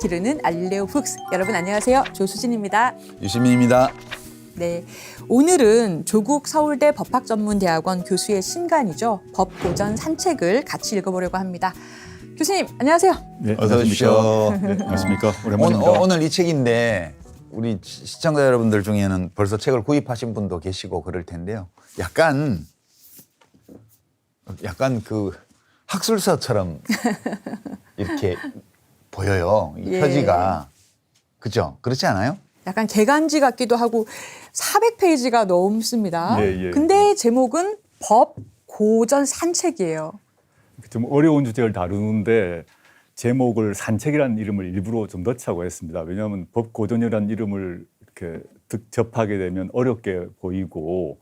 기르는 알릴레오 북스. 여러분 안녕하세요. 조수진입니다. 유시민입니다. 네, 오늘은 조국 서울대 법학전문대학원 교수의 신간이죠. 법고전 산책을 같이 읽어보려고 합니다. 교수님 안녕하세요. 네, 어서 오십시오. 네, 안녕하십니까. 오랜만입니다. 오늘 이 책인데 우리 시청자 여러분들 중에는 벌써 책을 구입하신 분도 계시고 그럴 텐데요. 약간 그 학술서처럼 이렇게 보여요. 이 예. 표지가. 그죠? 그렇지 않아요? 약간 개간지 같기도 하고 400페이지가 넘습니다. 예, 예. 근데 제목은 법고전 산책이에요. 좀 어려운 주제를 다루는데 제목을 산책이라는 이름을 일부러 좀 넣자고 했습니다. 왜냐하면 법고전이라는 이름을 이렇게 접하게 되면 어렵게 보이고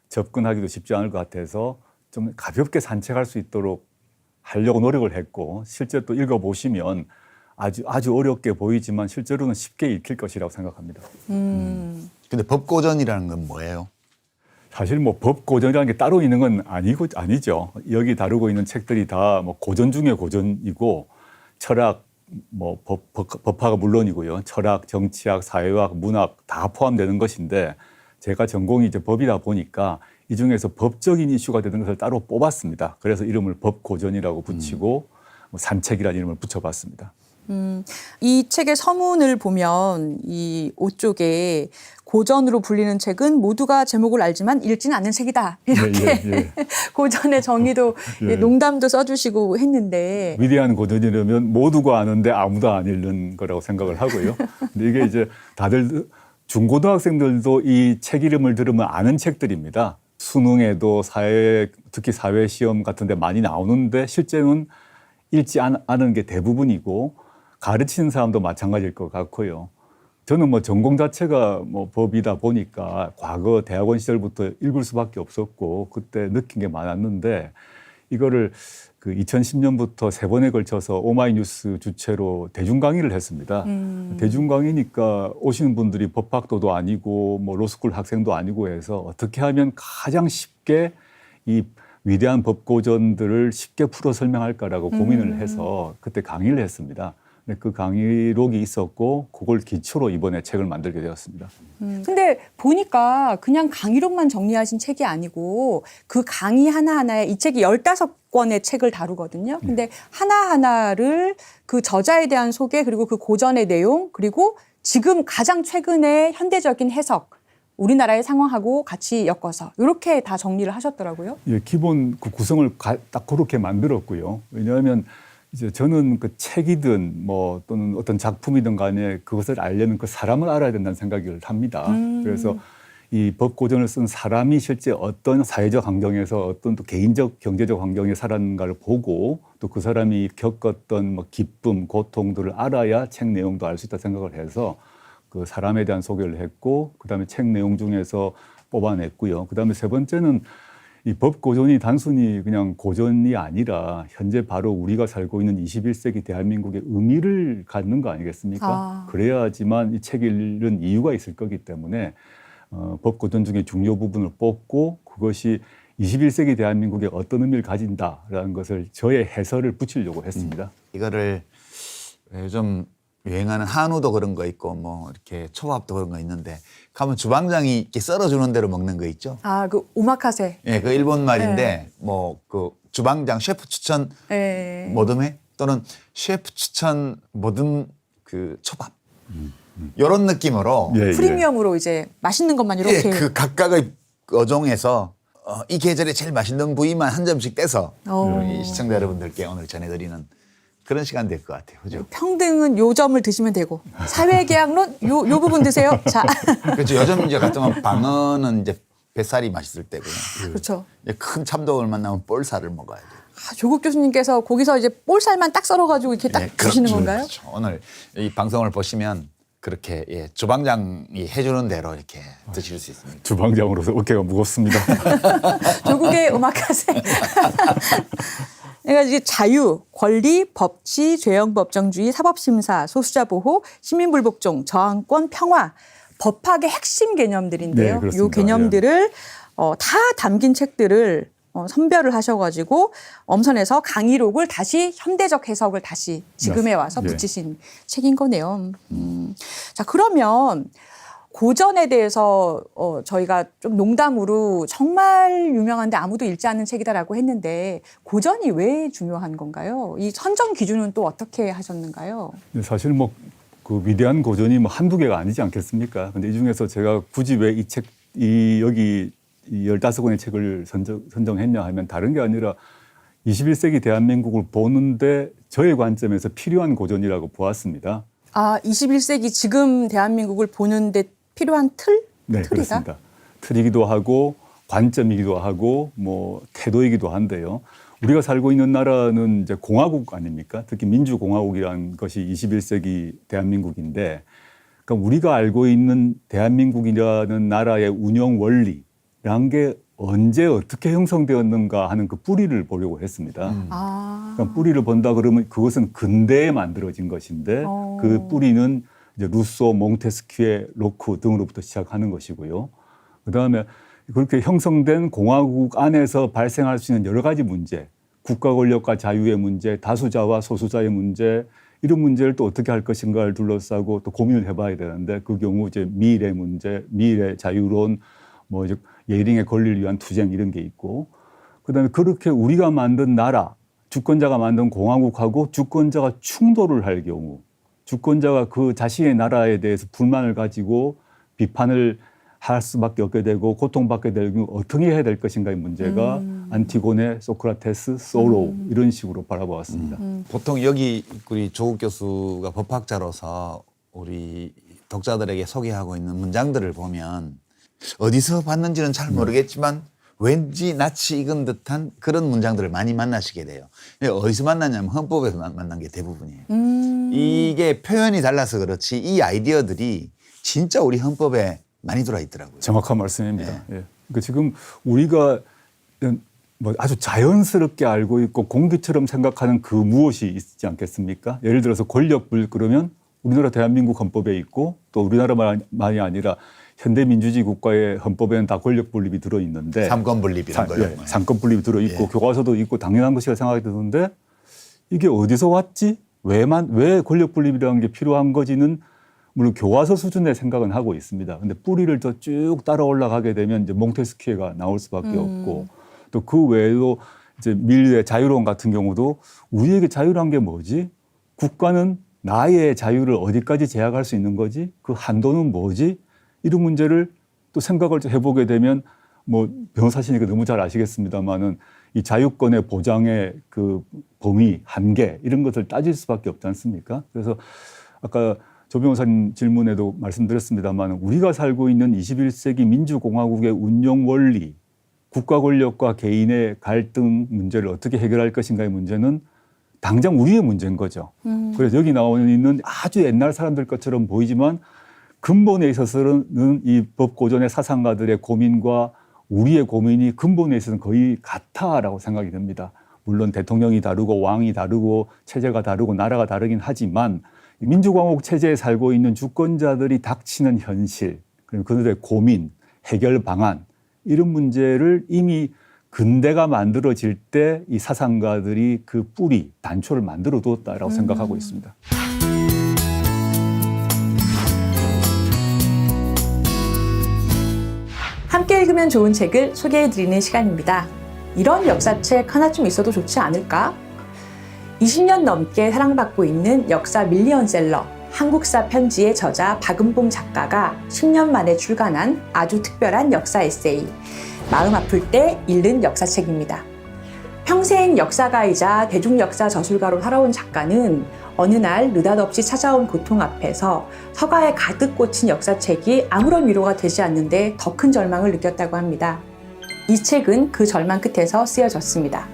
접근하기도 쉽지 않을 것 같아서 좀 가볍게 산책할 수 있도록 하려고 노력을 했고, 실제 또 읽어보시면 아주 어렵게 보이지만 실제로는 쉽게 읽힐 것이라고 생각합니다. 근데 법고전이라는 건 뭐예요? 사실 뭐 법고전이라는 게 따로 있는 건 아니죠. 여기 다루고 있는 책들이 다 뭐 고전 중에 고전이고, 철학, 뭐 법학은 물론이고요. 철학, 정치학, 사회학, 문학 다 포함되는 것인데, 제가 전공이 이제 법이다 보니까 이 중에서 법적인 이슈가 되는 것을 따로 뽑았습니다. 그래서 이름을 법고전이라고 붙이고 뭐 산책이라는 이름을 붙여봤습니다. 이 책의 서문을 보면 이 5쪽에 고전으로 불리는 책은 모두가 제목을 알지만 읽지는 않는 책이다. 이렇게 예. 고전의 정의도 예. 농담도 써주시고 했는데 위대한 고전이라면 모두가 아는데 아무도 안 읽는 거라고 생각을 하고요. 근데 이게 이제 다들 중고등학생들도 이 책 이름을 들으면 아는 책들입니다. 수능에도 특히 사회시험 같은 데 많이 나오는데 실제는 읽지 않은 게 대부분이고, 가르치는 사람도 마찬가지일 것 같고요. 저는 뭐 전공 자체가 뭐 법이다 보니까 과거 대학원 시절부터 읽을 수밖에 없었고 그때 느낀 게 많았는데, 이거를 그 2010년부터 3번에 걸쳐서 오마이뉴스 주최로 대중 강의를 했습니다. 대중 강의니까 오시는 분들이 법학도도 아니고 뭐 로스쿨 학생도 아니고 해서 어떻게 하면 가장 쉽게 이 위대한 법고전들을 쉽게 풀어 설명할까라고 고민을 해서 그때 강의를 했습니다. 근데 그 강의록이 있었고 그걸 기초로 이번에 책을 만들게 되었습니다. 근데 보니까 그냥 강의록만 정리하신 책이 아니고 그 강의 하나하나에 이 책이 15권의 책을 다루거든요. 근데 하나하나를 그 저자에 대한 소개, 그리고 그 고전의 내용, 그리고 지금 가장 최근의 현대적인 해석, 우리나라의 상황하고 같이 엮어서 이렇게 다 정리를 하셨더라고요. 예, 기본 그 구성을 딱 그렇게 만들었고요. 왜냐하면 이제 저는 그 책이든 뭐 또는 어떤 작품이든 간에 그것을 알려면 그 사람을 알아야 된다는 생각을 합니다. 그래서 이 법고전을 쓴 사람이 실제 어떤 사회적 환경에서 어떤 또 개인적 경제적 환경에 살았는가를 보고, 또 그 사람이 겪었던 뭐 기쁨, 고통들을 알아야 책 내용도 알 수 있다 생각을 해서 그 사람에 대한 소개를 했고, 그다음에 책 내용 중에서 뽑아냈고요. 그다음에 세 번째는 이 법고전이 단순히 그냥 고전이 아니라 현재 바로 우리가 살고 있는 21세기 대한민국의 의미를 갖는 거 아니겠습니까? 그래야지만 이 책 읽는 이유가 있을 거기 때문에 법고전 중에 중요 부분을 뽑고 그것이 21세기 대한민국에 어떤 의미를 가진다라는 것을 저의 해설을 붙이려고 했습니다. 이거를 요즘 유행하는 한우도 그런 거 있고 뭐 이렇게 초밥도 그런 거 있는데 가면 주방장이 이렇게 썰어주는 대로 먹는 거 있죠. 아, 그 오마카세. 예, 그 일본 말인데 네. 뭐 그 주방장 셰프 추천 네. 모듬회 또는 셰프 추천 모듬 그 초밥 이런 느낌으로 예, 프리미엄으로 이제 맛있는 것만 이렇게. 그 각각의 어종에서 이 계절에 제일 맛있는 부위만 한 점씩 떼서 우리 시청자 여러분들께 오늘 전해드리는 그런 시간 될 것 같아요. 그죠? 평등은 요 점을 드시면 되고 사회계약론 요 부분 드세요. 자, 그렇죠. 요즘 이제 같으면 방어는 이제 뱃살이 맛있을 때고요. 그렇죠. 큰 참돔을 만나면 볼살을 먹어야 돼요. 조국 교수님께서 거기서 이제 볼살만 딱 썰어가지고 이렇게 딱 예, 주시는 그렇죠. 건가요? 그렇죠. 오늘 이 방송을 보시면 그렇게 주방장이 해주는 대로 이렇게 드실 수 있습니다. 주방장으로서 어깨가 무겁습니다. 조국의 오마카세. 그러니까 이게 자유, 권리, 법치, 죄형 법정주의, 사법심사, 소수자 보호, 시민불복종, 저항권, 평화, 법학의 핵심 개념들인데요. 네, 그렇습니다. 이 개념들을 다 담긴 책들을 선별을 하셔가지고 엄선해서 강의록을 다시 현대적 해석을 다시 지금에 와서 예. 붙이신 책인 거네요. 자, 그러면 고전에 대해서 저희가 좀 농담으로 정말 유명한데 아무도 읽지 않는 책이다라고 했는데 고전이 왜 중요한 건가요? 이 선정 기준은 또 어떻게 하셨는가요? 사실 뭐 그 위대한 고전이 뭐 한두 개가 아니지 않겠습니까? 근데 이 중에서 제가 굳이 왜 여기 이 15권의 책을 선정했냐 하면 다른 게 아니라 21세기 대한민국을 보는데 저의 관점에서 필요한 고전이라고 보았습니다. 아, 21세기 지금 대한민국을 보는데 필요한 틀? 네, 틀이다? 그렇습니다. 틀이기도 하고 관점이기도 하고 뭐 태도이기도 한데요. 우리가 살고 있는 나라는 이제 공화국 아닙니까? 특히 민주공화국이라는 것이 21세기 대한민국인데, 그러니까 우리가 알고 있는 대한민국이라는 나라의 운영 원리라는 게 언제 어떻게 형성되었는가 하는 그 뿌리를 보려고 했습니다. 아. 그러니까 뿌리를 본다 그러면 그것은 근대에 만들어진 것인데 그 뿌리는 이제 루소, 몽테스키에, 로크 등으로부터 시작하는 것이고요. 그다음에 그렇게 형성된 공화국 안에서 발생할 수 있는 여러 가지 문제, 국가 권력과 자유의 문제, 다수자와 소수자의 문제, 이런 문제를 또 어떻게 할 것인가를 둘러싸고 또 고민을 해봐야 되는데 그 경우 이제 미래 문제, 미래 자유론, 뭐 이제 예링의 권리를 위한 투쟁 이런 게 있고, 그다음에 그렇게 우리가 만든 나라, 주권자가 만든 공화국하고 주권자가 충돌을 할 경우, 주권자가 그 자신의 나라에 대해서 불만을 가지고 비판을 할 수밖에 없게 되고 고통받게 될 경우 어떻게 해야 될 것인가의 문제가 안티고네, 소크라테스, 소로우 이런 식으로 바라보았습니다. 보통 여기 우리 조국 교수가 법학자로서 우리 독자들에게 소개하고 있는 문장들을 보면 어디서 봤는지는 잘 모르겠지만 왠지 낯이 익은 듯한 그런 문장들을 많이 만나시게 돼요. 어디서 만나냐면 헌법에서 만난 게 대부분이에요. 이게 표현이 달라서 그렇지 이 아이디어들이 진짜 우리 헌법에 많이 들어와 있더라고요. 정확한 말씀입니다. 예. 그러니까 지금 우리가 뭐 아주 자연스럽게 알고 있고 공기처럼 생각하는 그 무엇이 있지 않겠습니까? 예를 들어서 권력분립 그러면 우리나라 대한민국 헌법에 있고 또 우리나라만이 아니라 현대민주주의 국가의 헌법에는 다 권력분립이 들어있는데 삼권분립 이런 거요. 예, 삼권분립이 들어있고 예. 교과서도 있고 당연한 것이라 생각이 드는데 이게 어디서 왔지? 왜 권력분립이라는 게 필요한 거지는 물론 교과서 수준의 생각은 하고 있습니다. 근데 뿌리를 더 쭉 따라 올라가게 되면 이제 몽테스키에가 나올 수밖에 없고 또 그 외에도 이제 밀의 자유론 같은 경우도 우리에게 자유란 게 뭐지? 국가는 나의 자유를 어디까지 제약할 수 있는 거지? 그 한도는 뭐지? 이런 문제를 또 생각을 해보게 되면 뭐 변호사시니까 너무 잘 아시겠습니다만은 이 자유권의 보장의 그 범위, 한계 이런 것을 따질 수밖에 없지 않습니까? 그래서 아까 조 변호사님 질문에도 말씀드렸습니다만 우리가 살고 있는 21세기 민주공화국의 운영 원리, 국가 권력과 개인의 갈등 문제를 어떻게 해결할 것인가의 문제는 당장 우리의 문제인 거죠. 그래서 여기 나오는 아주 옛날 사람들 것처럼 보이지만 근본에 있어서는 이 법고전의 사상가들의 고민과 우리의 고민이 근본에 있어서는 거의 같다라고 생각이 듭니다. 물론 대통령이 다르고 왕이 다르고 체제가 다르고 나라가 다르긴 하지만 민주공화국 체제에 살고 있는 주권자들이 닥치는 현실, 그리고 그들의 고민, 해결 방안 이런 문제를 이미 근대가 만들어질 때 이 사상가들이 그 뿌리, 단초를 만들어 두었다라고 생각하고 있습니다. 함께 읽으면 좋은 책을 소개해드리는 시간입니다. 이런 역사책 하나쯤 있어도 좋지 않을까? 20년 넘게 사랑받고 있는 역사 밀리언셀러 한국사 편지의 저자 박은봉 작가가 10년 만에 출간한 아주 특별한 역사 에세이 마음 아플 때 읽는 역사책입니다. 평생 역사가이자 대중역사 저술가로 살아온 작가는 어느 날 느닷없이 찾아온 고통 앞에서 서가에 가득 꽂힌 역사책이 아무런 위로가 되지 않는데 더 큰 절망을 느꼈다고 합니다. 이 책은 그 절망 끝에서 쓰여졌습니다.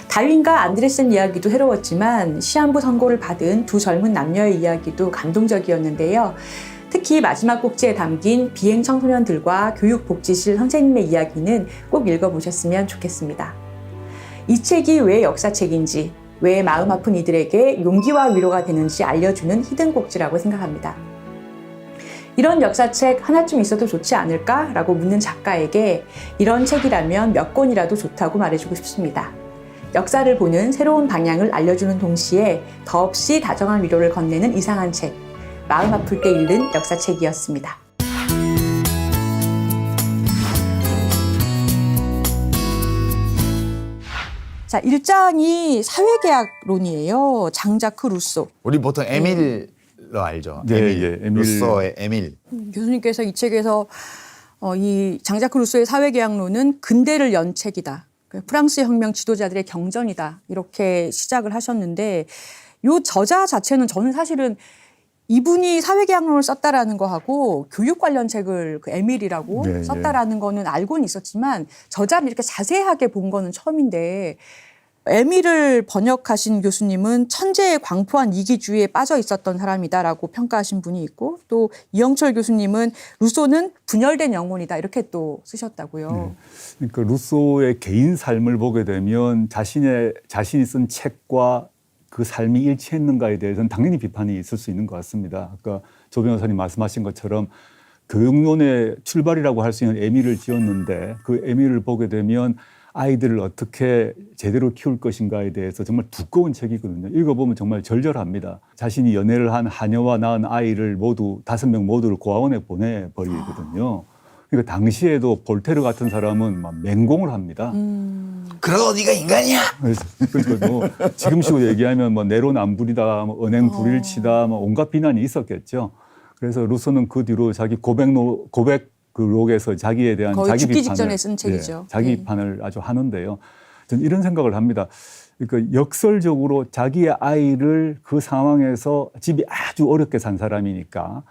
다윈과 안드레센 이야기도 새로웠지만 시한부 선고를 받은 두 젊은 남녀의 이야기도 감동적이었는데요. 특히 마지막 꼭지에 담긴 비행 청소년들과 교육복지실 선생님의 이야기는 꼭 읽어보셨으면 좋겠습니다. 이 책이 왜 역사책인지, 왜 마음 아픈 이들에게 용기와 위로가 되는지 알려주는 히든 꼭지라고 생각합니다. 이런 역사책 하나쯤 있어도 좋지 않을까라고 묻는 작가에게 이런 책이라면 몇 권이라도 좋다고 말해주고 싶습니다. 역사를 보는 새로운 방향을 알려주는 동시에 더없이 다정한 위로를 건네는 이상한 책, 마음 아플 때 읽는 역사책이었습니다. 자, 1장이 사회계약론이에요. 장자크 루소. 우리 보통 에밀로 알죠. 네, 에밀. 예, 에밀. 루소의 에밀. 교수님께서 이 책에서 이 장자크 루소의 사회계약론은 근대를 연 책이다. 프랑스 혁명 지도자들의 경전이다. 이렇게 시작을 하셨는데 이 저자 자체는 저는 사실은 이분이 사회계약론을 썼다라는 거하고 교육 관련 책을 그 에밀이라고 네, 썼다라는 거는 알고는 있었지만 저자를 이렇게 자세하게 본 거는 처음인데 에밀을 번역하신 교수님은 천재의 광포한 이기주의에 빠져 있었던 사람이다라고 평가하신 분이 있고 또 이영철 교수님은 루소는 분열된 영혼이다 이렇게 또 쓰셨다고요. 그러니까 루소의 개인 삶을 보게 되면 자신이 쓴 책과 그 삶이 일치했는가에 대해서는 당연히 비판이 있을 수 있는 것 같습니다. 아까 조 변호사님 말씀하신 것처럼 교육론의 출발이라고 할 수 있는 에밀을 지었는데 그 에밀을 보게 되면 아이들을 어떻게 제대로 키울 것인가에 대해서 정말 두꺼운 책이거든요. 읽어보면 정말 절절합니다. 자신이 연애를 한 하녀와 낳은 아이를 모두 5명 모두를 고아원에 보내버리거든요. 그러니까 당시에도 볼테르 같은 사람은 막 맹공을 합니다. 그러고 네가 인간이야. 그러니까 뭐 지금식으로 얘기하면 뭐 내로남불이다, 뭐 은행 불일치다, 뭐 온갖 비난이 있었겠죠. 그래서 루소는 그 뒤로 자기 고백록에서 자기에 대한 거의 자기 죽기 비판을 직전에 쓴 책이죠. 자기 네. 비판을 아주 하는데요. 저는 이런 생각을 합니다. 그러니까 역설적으로 자기의 아이를 그 상황에서 집이 아주 어렵게 산 사람이니까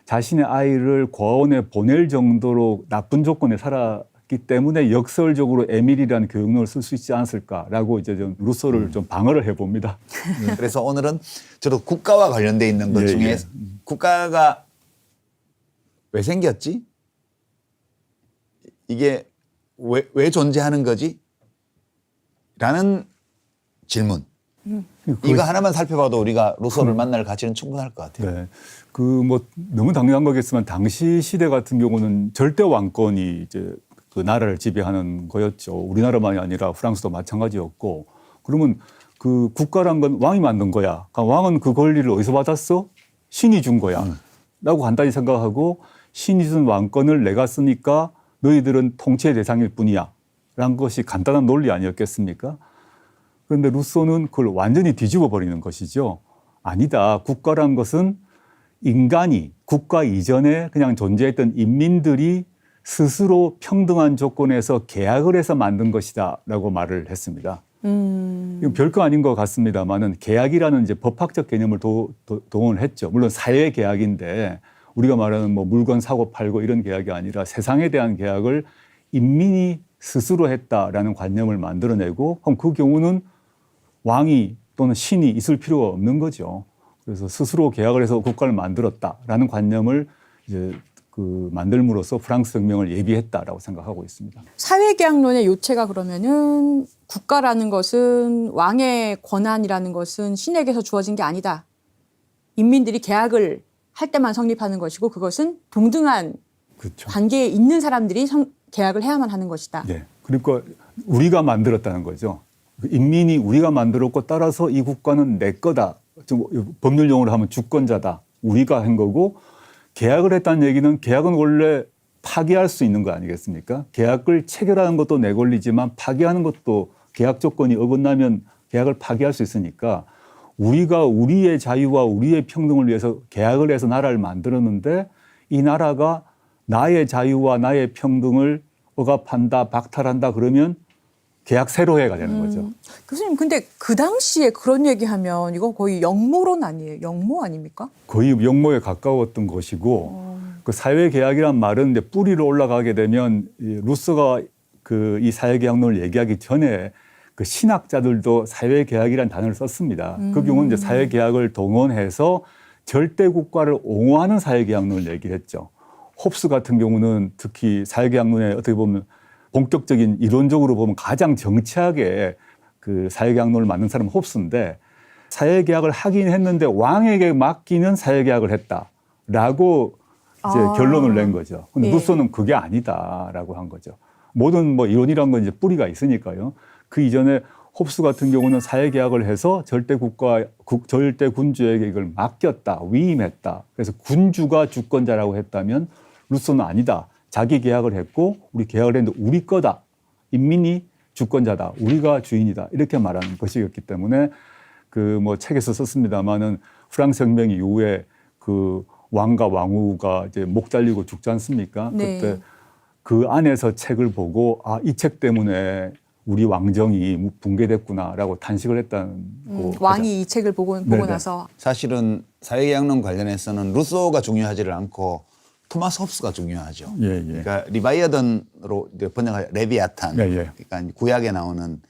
자신의 아이를 고아원에 보낼 정도로 나쁜 조건에 살았기 때문에 역설적으로 에밀이라는 교육론을 쓸 수 있지 않았을까라고 이제 좀 루소를 좀 방어를 해봅니다. 그래서 오늘은 저도 국가와 관련돼 있는 것 예, 중에 예. 국가가 왜 생겼지? 이게 왜 존재하는 거지? 라는 질문. 이거 하나만 살펴봐도 우리가 루소를 만날 가치는 충분할 것 같아요. 네. 그 뭐 너무 당연한 거겠지만 당시 시대 같은 경우는 절대 왕권이 이제 그 나라를 지배하는 거였죠. 우리나라만이 아니라 프랑스도 마찬가지였고. 그러면 그 국가란 건 왕이 만든 거야. 그러니까 왕은 그 권리를 어디서 받았어? 신이 준 거야. 라고 간단히 생각하고 신이 준 왕권을 내가 쓰니까 너희들은 통치의 대상일 뿐이야. 라는 것이 간단한 논리 아니었겠습니까? 그런데 루소는 그걸 완전히 뒤집어 버리는 것이죠. 아니다. 국가란 것은 인간이 국가 이전에 그냥 존재했던 인민들이 스스로 평등한 조건에서 계약을 해서 만든 것이다 라고 말을 했습니다. 이건 별거 아닌 것 같습니다만은 계약이라는 이제 법학적 개념을 동원을 했죠. 물론 사회 계약인데 우리가 말하는 뭐 물건 사고 팔고 이런 계약이 아니라 세상에 대한 계약을 인민이 스스로 했다라는 관념을 만들어내고 그럼 그 경우는 왕이 또는 신이 있을 필요가 없는 거죠. 그래서 스스로 계약을 해서 국가를 만들었다라는 관념을 이제 그 만들므로써 프랑스 혁명을 예비했다라고 생각하고 있습니다. 사회계약론의 요체가 그러면은 국가라는 것은 왕의 권한이라는 것은 신에게서 주어진 게 아니다. 인민들이 계약을 할 때만 성립하는 것이고 그것은 동등한 그렇죠. 관계에 있는 사람들이 계약을 해야만 하는 것이다. 네. 그러니까 우리가 만들었다는 거죠. 인민이 우리가 만들었고 따라서 이 국가는 내 거다. 좀 법률 용어로 하면 주권자다. 우리가 한 거고 계약을 했다는 얘기는 계약은 원래 파기할 수 있는 거 아니겠습니까? 계약을 체결하는 것도 내 권리지만 파기하는 것도 계약 조건이 어긋나면 계약을 파기할 수 있으니까 우리가 우리의 자유와 우리의 평등을 위해서 계약을 해서 나라를 만들었는데 이 나라가 나의 자유와 나의 평등을 억압한다, 박탈한다 그러면 계약 새로해가 되는 거죠. 교수님, 근데 그 당시에 그런 얘기하면 이거 거의 역모론 아니에요? 역모 아닙니까? 거의 역모에 가까웠던 것이고 그 사회계약이란 말은 이제 뿌리로 올라가게 되면 이 루소가 그 이 사회계약론을 얘기하기 전에 그 신학자들도 사회계약이라는 단어를 썼습니다. 그 경우는 이제 사회계약을 동원해서 절대 국가를 옹호하는 사회계약론을 얘기했죠. 홉스 같은 경우는 특히 사회계약론에 어떻게 보면 본격적인 이론적으로 보면 가장 정치하게 그 사회계약론을 만든 사람은 홉스인데 사회계약을 하긴 했는데 왕에게 맡기는 사회계약을 했다라고 결론을 낸 거죠. 근데 예. 루소는 그게 아니다라고 한 거죠. 모든 뭐 이론이란 건 이제 뿌리가 있으니까요. 그 이전에 홉스 같은 경우는 사회계약을 해서 절대 군주에게 이걸 맡겼다, 위임했다. 그래서 군주가 주권자라고 했다면 루소는 아니다. 자기 계약을 했고 우리 계약을 했는데 우리 거다. 인민이 주권자다. 우리가 주인이다. 이렇게 말하는 것이었기 때문에 그 뭐 책에서 썼습니다마는 프랑스 혁명 이후에 그 왕과 왕후가 이제 목 잘리고 죽지 않습니까? 네. 그때 그 안에서 책을 보고 아, 이 책 때문에 우리 왕정이 붕괴됐구나라고 탄식을 했다는 왕이 이 책을 보고 네네. 나서 사실은 사회계약론 관련해서는 루소가 중요하지를 않고 토마스 홉스가 중요하죠. 예, 예. 그러니까 리바이어던으로 번역한 레비아탄. 예, 예. 그러니까 구약에 나오는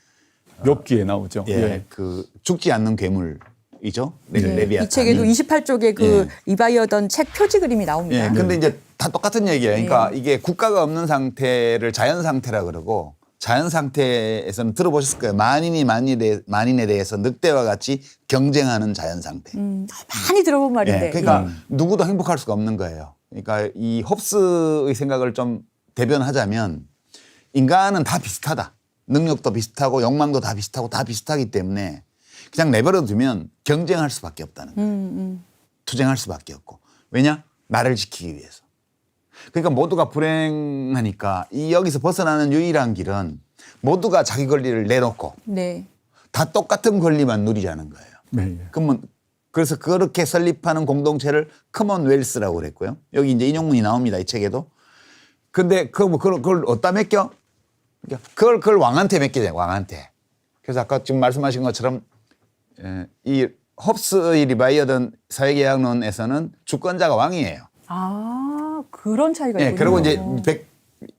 욥기에 나오죠. 그 죽지 않는 괴물이죠. 네. 레비아탄. 이 책에도 28쪽에 그 리바이어던 책 표지 그림이 나옵니다. 예, 근데 이제 다 똑같은 얘기예요. 그러니까 이게 국가가 없는 상태를 자연 상태라 그러고 자연 상태에서는 들어보셨을 거예요. 만인에 대해서 늑대와 같이 경쟁하는 자연 상태. 많이 들어본 말인데. 예, 그러니까 누구도 행복할 수가 없는 거예요. 그러니까 이 홉스의 생각을 좀 대변하자면 인간은 다 비슷하다. 능력도 비슷하고 욕망도 다 비슷하고 다 비슷하기 때문에 그냥 내버려 두면 경쟁할 수밖에 없다는 거예요. 투쟁할 수밖에 없고. 왜냐? 나를 지키기 위해서. 그러니까 모두가 불행하니까 이 여기서 벗어나는 유일한 길은 모두가 자기 권리를 내놓고 네. 다 똑같은 권리만 누리자는 거예요. 네. 그러면 그래서 그렇게 설립하는 공동체를 커먼웰스라고 그랬고요. 여기 이제 인용문이 나옵니다. 이 책에도. 근데 그걸 어디다 맡겨? 그걸 왕한테 맡기잖아요. 왕한테. 그래서 아까 지금 말씀하신 것처럼 이 홉스의 리바이어던 사회계약론에서는 주권자가 왕이에요. 아, 그런 차이가 예, 있군요. 그리고 이제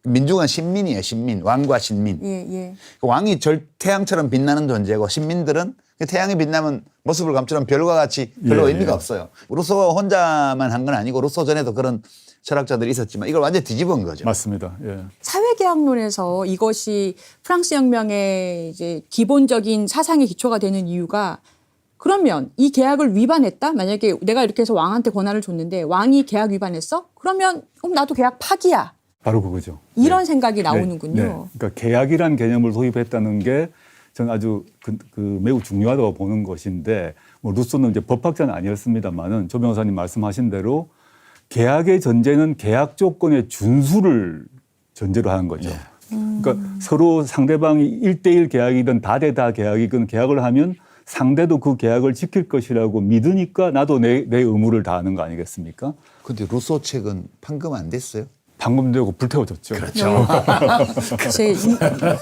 민중은 신민이에요. 신민. 왕과 신민. 예, 예. 왕이 태양처럼 빛나는 존재고 신민들은 태양이 빛나면 모습을 감추는 별과 같이 별로 예, 의미가 예. 없어요. 루소 혼자만 한 건 아니고 루소 전에도 그런 철학자들이 있었지만 이걸 완전히 뒤집은 거죠. 맞습니다. 예. 사회계약론에서 이것이 프랑스 혁명의 이제 기본적인 사상의 기초가 되는 이유가 그러면 이 계약을 위반했다? 만약에 내가 이렇게 해서 왕한테 권한을 줬는데 왕이 계약 위반했어? 그럼 나도 계약 파기야. 바로 그거죠. 이런 네. 생각이 네, 나오는군요. 네. 그러니까 계약이란 개념을 도입했다는 게 저는 아주 그 매우 중요하다고 보는 것인데 뭐 루소는 이제 법학자는 아니었습니다만은 조 변호사님 말씀하신 대로 계약의 전제는 계약 조건의 준수를 전제로 하는 거죠. 그러니까 서로 상대방이 1대1 계약이든 다대다 계약이든 계약을 하면 상대도 그 계약을 지킬 것이라고 믿으니까 나도 내 의무를 다하는 거 아니겠습니까? 근데 루소 책은 판금 안 됐어요? 방금되고 불태워졌죠. 그렇죠.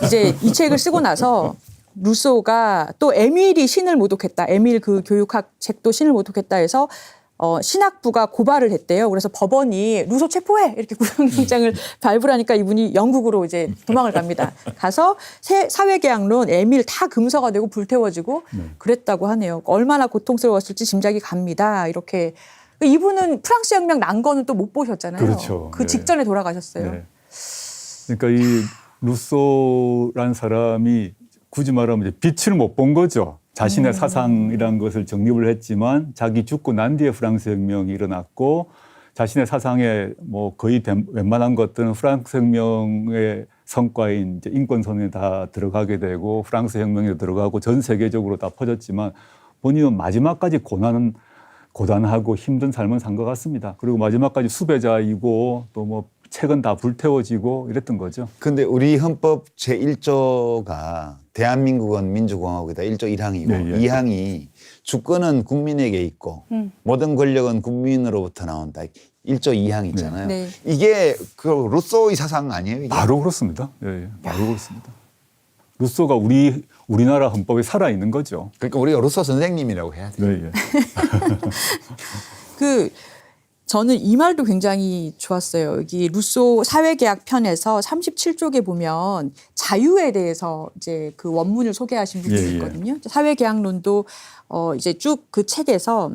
이제 이 책을 쓰고 나서 루소가 또 에밀이 신을 모독했다. 에밀 그 교육학 책도 신을 모독했다 해서 신학부가 고발을 했대요. 그래서 법원이 루소 체포해 이렇게 구속영장을 발부하니까 이분이 영국으로 이제 도망을 갑니다. 가서 사회계약론, 에밀 다 금서가 되고 불태워지고 그랬다고 하네요. 얼마나 고통스러웠을지 짐작이 갑니다. 이렇게 이분은 프랑스 혁명 난 거는 또 못 보셨잖아요. 그렇죠. 그 네. 직전에 돌아가셨어요. 네. 그러니까 이 루소란 사람이 굳이 말하면 이제 빛을 못 본 거죠. 자신의 사상이라는 것을 정립을 했지만 자기 죽고 난 뒤에 프랑스 혁명이 일어났고 자신의 사상에 뭐 거의 웬만한 것들은 프랑스 혁명의 성과인 이제 인권선언에 다 들어가게 되고 프랑스 혁명에 들어가고 전 세계적으로 다 퍼졌지만 본인은 마지막까지 고단하고 힘든 삶을 산 것 같습니다. 그리고 마지막까지 수배자이고 또 뭐 책은 다 불태워지고 이랬던 거죠. 근데 우리 헌법 제1조가 대한민국은 민주공화국이다. 1조 1항이고 네, 예. 2항이 주권은 국민에게 있고 모든 권력은 국민으로부터 나온다. 1조 2항 있잖아요. 네. 이게 그 루소의 사상 아니에요? 이게? 바로 그렇습니다. 예, 바로 그렇습니다. 루소가 우리나라 헌법에 살아 있는 거죠. 그러니까 우리가 루소 선생님이라고 해야 돼요. 네, 예. 저는 이 말도 굉장히 좋았어요. 여기 루소 사회계약 편에서 37쪽에 보면 자유에 대해서 이제 그 원문을 소개하신 부분이 예, 예. 있거든요. 사회계약론도 이제 쭉 그 책에서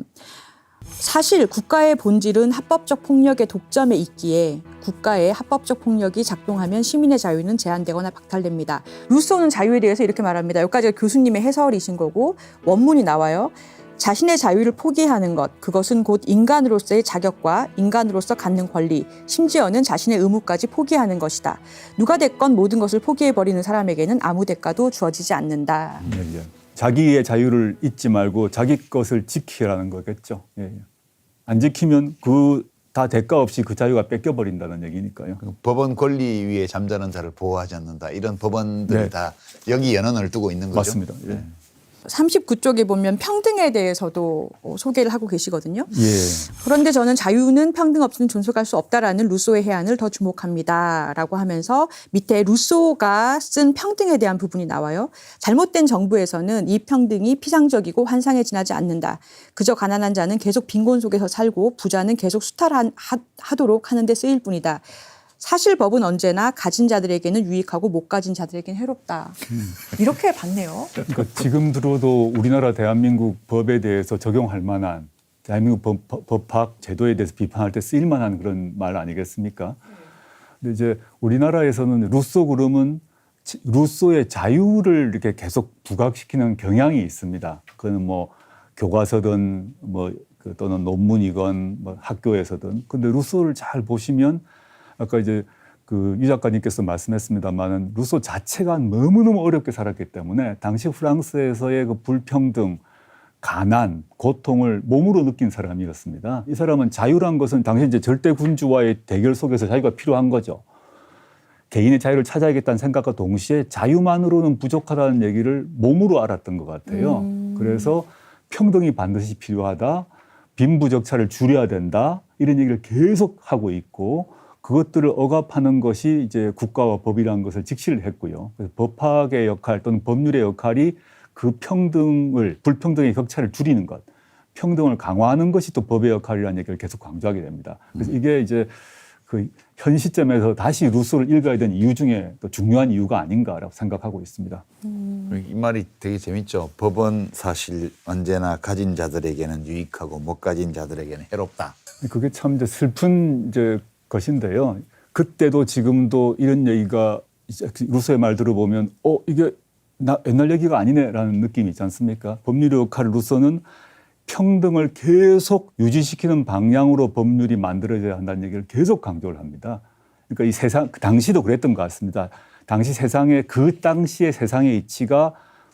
사실 국가의 본질은 합법적 폭력의 독점에 있기에 국가의 합법적 폭력이 작동하면 시민의 자유는 제한되거나 박탈됩니다. 루소는 자유에 대해서 이렇게 말합니다. 여기까지가 교수님의 해설이신 거고 원문이 나와요. 자신의 자유를 포기하는 것, 그것은 곧 인간으로서의 자격과 인간으로서 갖는 권리, 심지어는 자신의 의무까지 포기하는 것이다. 누가 됐건 모든 것을 포기해버리는 사람에게는 아무 대가도 주어지지 않는다. 예, 예. 자기의 자유를 잊지 말고 자기 것을 지키라는 거겠죠. 예, 예. 안 지키면 다 대가 없이 그 자유가 뺏겨버린다는 얘기니까요. 법원 권리 위에 잠자는 자를 보호하지 않는다. 이런 법원들이 네. 다 여기 연원을 두고 있는 거죠. 맞습니다. 예. 39쪽에 보면 평등에 대해서도 소개를 하고 계시거든요. 예. 그런데 저는 자유는 평등 없이는 존속할 수 없다라는 루소의 해안을 더 주목합니다라고 하면서 밑에 루소가 쓴 평등에 대한 부분이 나와요. 잘못된 정부에서는 이 평등이 피상적이고 환상에 지나지 않는다. 그저 가난한 자는 계속 빈곤 속에서 살고 부자는 계속 수탈하도록 하는 데 쓰일 뿐이다. 사실 법은 언제나 가진 자들에게는 유익하고 못 가진 자들에게는 해롭다. 이렇게 봤네요. 그러니까 지금 들어도 우리나라 대한민국 법에 대해서 적용할 만한 대한민국 법학 제도에 대해서 비판할 때 쓰일 만한 그런 말 아니겠습니까? 근데 이제 우리나라에서는 루소 그러면 루소의 자유를 이렇게 계속 부각시키는 경향이 있습니다. 그거는 뭐 교과서든 또는 논문이건 뭐 학교에서든. 근데 루소를 잘 보시면 아까 이제 유 작가님께서 말씀했습니다만은 루소 자체가 너무너무 어렵게 살았기 때문에 당시 프랑스에서의 그 불평등, 가난, 고통을 몸으로 느낀 사람이었습니다. 이 사람은 자유란 것은 당시 이제 절대 군주와의 대결 속에서 자유가 필요한 거죠. 개인의 자유를 찾아야겠다는 생각과 동시에 자유만으로는 부족하다는 얘기를 몸으로 알았던 것 같아요. 그래서 평등이 반드시 필요하다, 빈부격차를 줄여야 된다 이런 얘기를 계속 하고 있고. 그것들을 억압하는 것이 이제 국가와 법이라는 것을 직시를 했고요. 그래서 법학의 역할 또는 법률의 역할이 그 불평등의 격차를 줄이는 것, 평등을 강화하는 것이 또 법의 역할이라는 얘기를 계속 강조하게 됩니다. 그래서 이게 이제 현 시점에서 다시 루소를 읽어야 되는 이유 중에 또 중요한 이유가 아닌가라고 생각하고 있습니다. 이 말이 되게 재밌죠. 법은 사실 언제나 가진 자들에게는 유익하고 못 가진 자들에게는 해롭다. 그게 참 이제 슬픈 것인데요. 그때도 지금도 이런 얘기가 루소의 말 들어보면 이게 옛날 얘기가 아니네라는 느낌이 있지 않습니까? 법률의 역할을 루소는 평등을 계속 유지시키는 방향으로 법률이 만들어져야 한다는 얘기를 계속 강조를 합니다. 그러니까 이 세상 당시도 그랬던 것 같습니다. 당시의 세상의 이치가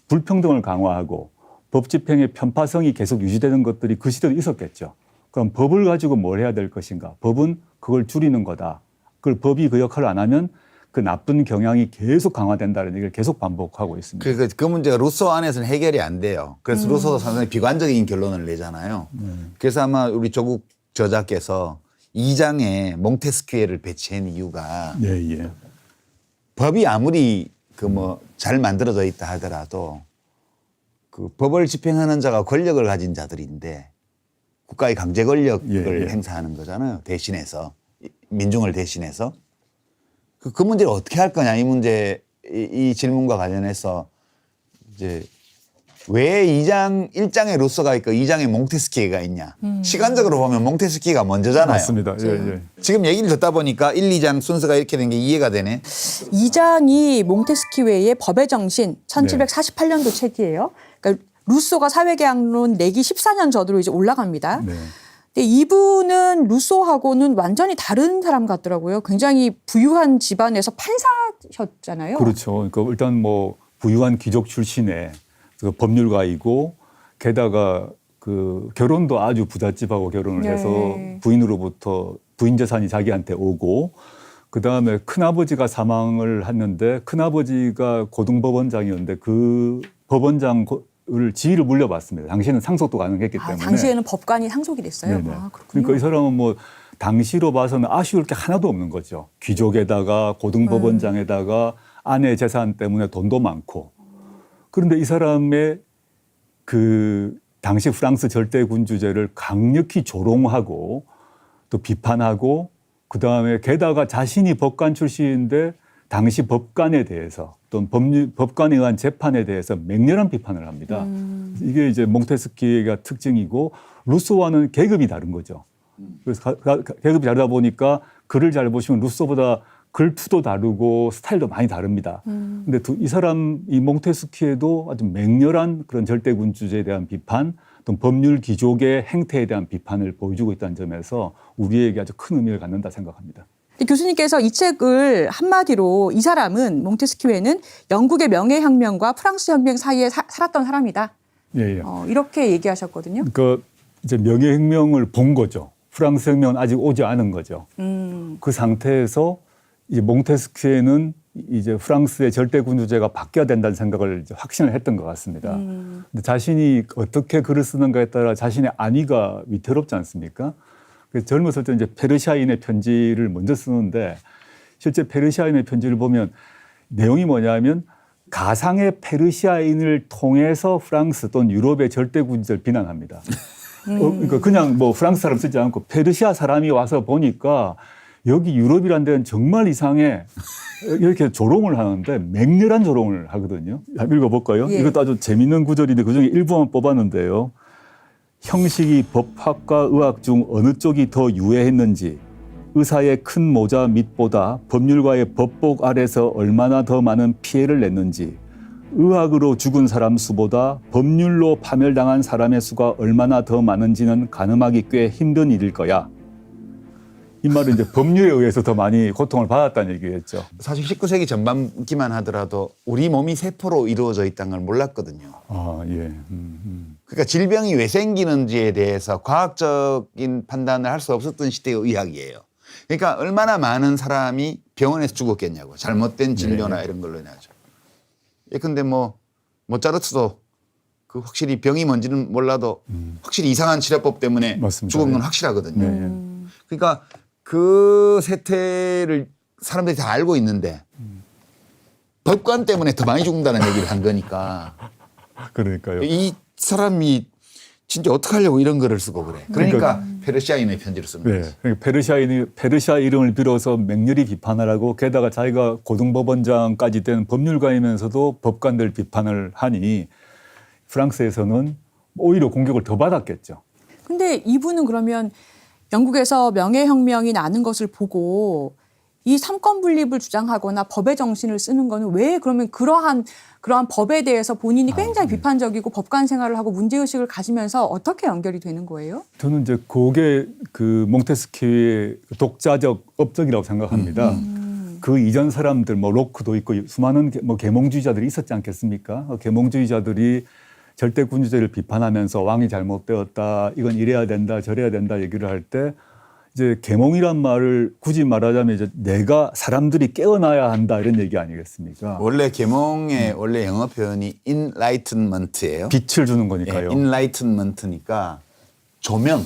불평등을 강화하고 법 집행의 편파성이 계속 유지되는 것들이 그 시대도 있었겠죠. 그럼 법을 가지고 뭘 해야 될 것인가? 법은 그걸 줄이는 거다. 그걸 법이 그 역할을 안 하면 그 나쁜 경향이 계속 강화된다는 얘기를 계속 반복하고 있습니다. 그 문제가 루소 안에서는 해결이 안 돼요. 그래서 루소도 상당히 비관적인 결론을 내잖아요. 그래서 아마 우리 조국 저자께서 2장에 몽테스키에를 배치한 이유가 예. 법이 아무리 잘 만들어져 있다 하더라도 그 법을 집행하는 자가 권력을 가진 자들인데 국가의 강제 권력을 행사하는 거잖아요. 대신해서 민중을 대신해서 그 문제를 어떻게 할 거냐 이 질문과 관련해서 이제 왜 1장에 루소가 있고 2장에 몽테스키에가 있냐. 시간적으로 보면 몽테스키가 먼저잖아요. 맞습니다. 예. 지금 얘기를 듣다 보니까 1, 2장 순서가 이렇게 된 게 이해가 되네. 2장이 몽테스키웨이의 법의 정신 1748년도 책이에요. 그러니까 루소가 사회계약론 내기 14년 전으로 이제 올라갑니다. 네. 근데 이분은 루소하고는 완전히 다른 사람 같더라고요. 굉장히 부유한 집안에서 판사셨잖아요. 그렇죠. 그러니까 일단 부유한 귀족 출신의 그 법률가이고 게다가 그 결혼도 아주 부잣집하고 결혼을 해서 부인으로부터 부인 재산이 자기한테 오고 그다음에 큰아버지가 사망을 했는데 큰아버지가 고등법원장이었는데 그 법원장 지위를 물려받습니다. 당시에는 상속도 가능했기 때문에. 당시에는 법관이 상속이 됐어요. 네네. 그렇군요. 그러니까 이 사람은 당시로 봐서는 아쉬울 게 하나도 없는 거죠. 귀족에다가 고등법원장에다가 아내 재산 때문에 돈도 많고. 그런데 이 사람의 그 당시 프랑스 절대군주제를 강력히 조롱하고 또 비판하고 그다음에 게다가 자신이 법관 출신인데 당시 법관에 대해서 또는 법관에 의한 재판에 대해서 맹렬한 비판을 합니다. 이게 이제 몽테스키가 특징이고 루소와는 계급이 다른 거죠. 그래서 계급이 다르다 보니까 글을 잘 보시면 루소보다 글투도 다르고 스타일도 많이 다릅니다. 근데 이 몽테스키에도 아주 맹렬한 그런 절대군주제에 대한 비판 어떤 법률 기족의 행태에 대한 비판을 보여주고 있다는 점에서 우리에게 아주 큰 의미를 갖는다 생각합니다. 교수님께서 이 책을 한마디로 이 사람은 몽테스키웨는 영국의 명예혁명과 프랑스 혁명 사이에 살았던 사람이다. 예, 예. 이렇게 얘기하셨거든요. 그 이제 명예혁명을 본 거죠. 프랑스 혁명은 아직 오지 않은 거죠. 그 상태에서 이제 몽테스키에는 이제 프랑스의 절대군주제가 바뀌어야 된다는 생각을 이제 확신을 했던 것 같습니다. 근데 자신이 어떻게 글을 쓰는가에 따라 자신의 안위가 위태롭지 않습니까? 그래서 젊었을 때 이제 페르시아인의 편지를 먼저 쓰는데 실제 페르시아인의 편지를 보면 내용이 뭐냐면 가상의 페르시아인을 통해서 프랑스 또는 유럽의 절대군주제를 비난합니다. 그러니까 그냥 뭐 프랑스 사람 쓰지 않고 페르시아 사람이 와서 보니까 여기 유럽이란 데는 정말 이상해. 이렇게 조롱을 하는데 맹렬한 조롱을 하거든요. 한번 읽어볼까요? 예. 이것도 아주 재밌는 구절인데 그중에 일부만 뽑았는데요. 형식이 법학과 의학 중 어느 쪽이 더 유해했는지 의사의 큰 모자 밑보다 법률가의 법복 아래서 얼마나 더 많은 피해를 냈는지 의학으로 죽은 사람 수보다 법률로 파멸당한 사람의 수가 얼마나 더 많은지는 가늠하기 꽤 힘든 일일 거야. 이 말은 이제 법률에 의해서 더 많이 고통을 받았다는 얘기겠죠. 사실 19세기 전반기만 하더라도 우리 몸이 세포로 이루어져 있다는 걸 몰랐거든요. 아, 예. 그러니까 질병이 왜 생기는지에 대해서 과학적인 판단을 할 수 없었던 시대의 의학이에요. 그러니까 얼마나 많은 사람이 병원에서 죽었겠냐고. 잘못된 진료나 이런 걸로 인하죠. 예컨대 뭐 모차르트도 그 확실히 병이 뭔지는 몰라도 확실히 이상한 치료법 때문에 맞습니다. 죽은 건 예. 확실하거든요. 네, 예. 그러니까 그 세태를 사람들이 다 알고 있는데 법관 때문에 더 많이 죽는다는 얘기를 한 거니까 그러니까요. 이 사람이 진짜 어떻게 하려고 이런 글을 쓰고 그래. 그러니까 페르시아인의 편지를 쓰는 네, 거지. 그러니까 페르시아 이름을 빌어서 맹렬히 비판하라고 게다가 자기가 고등법원장까지 된 법률가이면서도 법관들 비판을 하니 프랑스에서는 오히려 공격을 더 받았겠죠. 근데 이분은 그러면 영국에서 명예혁명이 나는 것을 보고 이 삼권 분립을 주장하거나 법의 정신을 쓰는 거는 왜 그러면 그러한 법에 대해서 본인이 굉장히 비판적이고 법관 생활을 하고 문제의식을 가지면서 어떻게 연결이 되는 거예요? 저는 이제 그게 그 몽테스키의 독자적 업적이라고 생각합니다. 그 이전 사람들 뭐 로크도 있고 수많은 뭐 계몽주의자들이 있었지 않겠습니까? 계몽주의자들이 절대군주제를 비판하면서 왕이 잘못되었다, 이건 이래야 된다, 저래야 된다 얘기를 할 때 이제 계몽이란 말을 굳이 말하자면 이제 내가 사람들이 깨어나야 한다 이런 얘기 아니겠습니까? 원래 계몽의 원래 영어 표현이 enlightenment예요. 빛을 주는 거니까요. enlightenment니까 조명.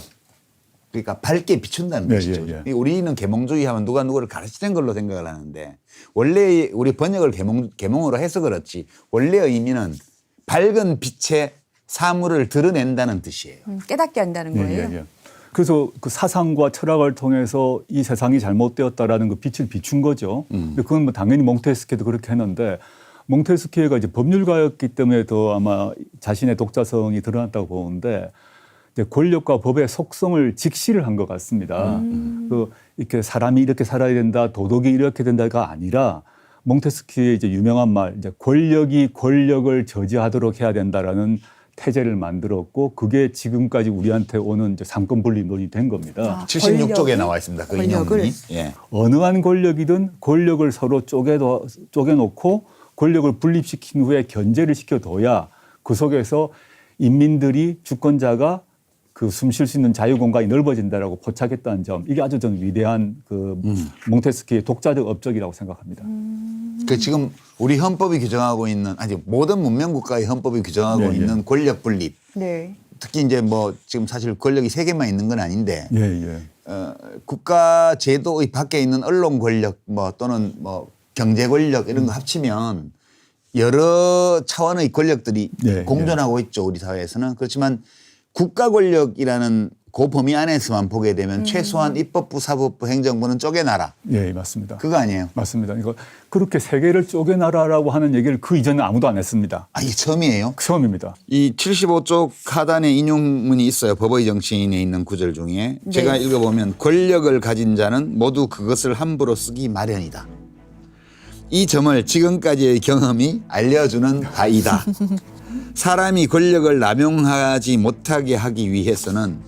그러니까 밝게 비춘다는 예, 것이죠. 예, 예. 우리는 계몽주의 하면 누가 누구를 가르치는 걸로 생각을 하는데 원래 우리 번역을 계몽으로 해서 그렇지 원래의 의미는 밝은 빛의 사물을 드러낸다는 뜻이에요. 깨닫게 한다는 거예요. 예. 그래서 그 사상과 철학을 통해서 이 세상이 잘못되었다라는 그 빛을 비춘 거죠. 근데 그건 뭐 당연히 몽테스키도 그렇게 했는데 몽테스키가 이제 법률가였기 때문에 더 아마 자신의 독자성이 드러났다고 보는데 이제 권력과 법의 속성을 직시를 한 것 같습니다. 그 이렇게 사람이 이렇게 살아야 된다, 도덕이 이렇게 된다가 아니라 몽테스키의 이제 유명한 말, 이제 권력이 권력을 저지하도록 해야 된다라는 태제를 만들었고 그게 지금까지 우리한테 오는 이제 삼권 분립론이 된 겁니다. 76쪽에 나와 있습니다. 그 권력을. 인용이. 예. 어느 한 권력이든 권력을 서로 쪼개놓고 권력을 분립시킨 후에 견제를 시켜둬야 그 속에서 인민들이 주권자가 그 숨 쉴 수 있는 자유 공간이 넓어진다라고 포착했다는 점, 이게 아주 전 위대한 그 몽테스키의 독자적 업적이라고 생각합니다. 그 지금 우리 헌법이 규정하고 있는 아니 모든 문명 국가의 헌법이 규정하고 예, 예. 있는 권력 분립. 네. 특히 이제 뭐 지금 사실 권력이 세 개만 있는 건 아닌데 예. 국가 제도의 밖에 있는 언론 권력 뭐 또는 뭐 경제 권력 이런 거 합치면 여러 차원의 권력들이 예, 공존하고 있죠 우리 사회에서는. 그렇지만 국가 권력이라는 그 범위 안에서만 보게 되면 최소한 입법부, 사법부, 행정부는 쪼개놔라. 예, 맞습니다. 그거 아니에요? 맞습니다. 이거 그렇게 세 개를 쪼개놔라라고 하는 얘기를 그 이전에 아무도 안 했습니다. 아, 이게 처음이에요? 처음입니다. 이 75쪽 하단에 인용문이 있어요. 법의 정신에 있는 구절 중에. 네. 제가 읽어보면 권력을 가진 자는 모두 그것을 함부로 쓰기 마련이다. 이 점을 지금까지의 경험이 알려주는 바이다. 사람이 권력을 남용하지 못하게 하기 위해서는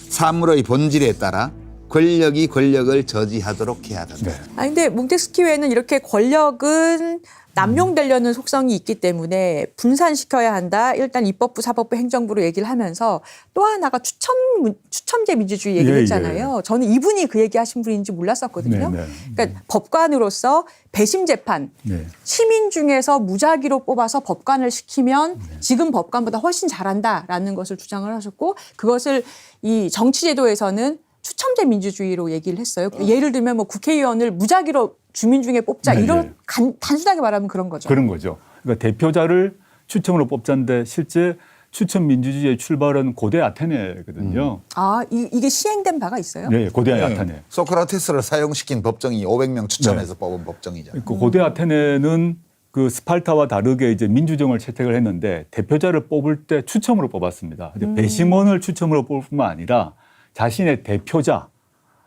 사물의 본질에 따라 권력이 권력을 저지하도록 해야 한다. 네. 아 근데 몽테스키우에는 이렇게 권력은 남용되려는 속성이 있기 때문에 분산시켜야 한다. 일단 입법부, 사법부, 행정부로 얘기를 하면서 또 하나가 추첨제 민주주의 얘기를 예, 했잖아요. 저는 이분이 그 얘기하신 분인지 몰랐었거든요. 네, 네. 그러니까 법관으로서 배심 재판, 네. 시민 중에서 무작위로 뽑아서 법관을 시키면 지금 법관보다 훨씬 잘한다라는 것을 주장을 하셨고 그것을 이 정치제도에서는 추첨제 민주주의로 얘기를 했어요. 예를 들면 뭐 국회의원을 무작위로 주민 중에 뽑자 네, 이런 네. 단순하게 말하면 그런 거죠. 그런 거죠. 그러니까 대표자를 추첨으로 뽑자인데 실제 추첨 민주주의의 출발은 고대 아테네거든요. 아 이게 시행된 바가 있어요? 네, 고대 아테네. 소크라테스를 사용시킨 법정이 500명 추첨해서 뽑은 법정이잖아요. 그 고대 아테네는 그 스파르타와 다르게 이제 민주정을 채택을 했는데 대표자를 뽑을 때 추첨으로 뽑았습니다. 배심원을 추첨으로 뽑을 뿐만 아니라 자신의 대표자,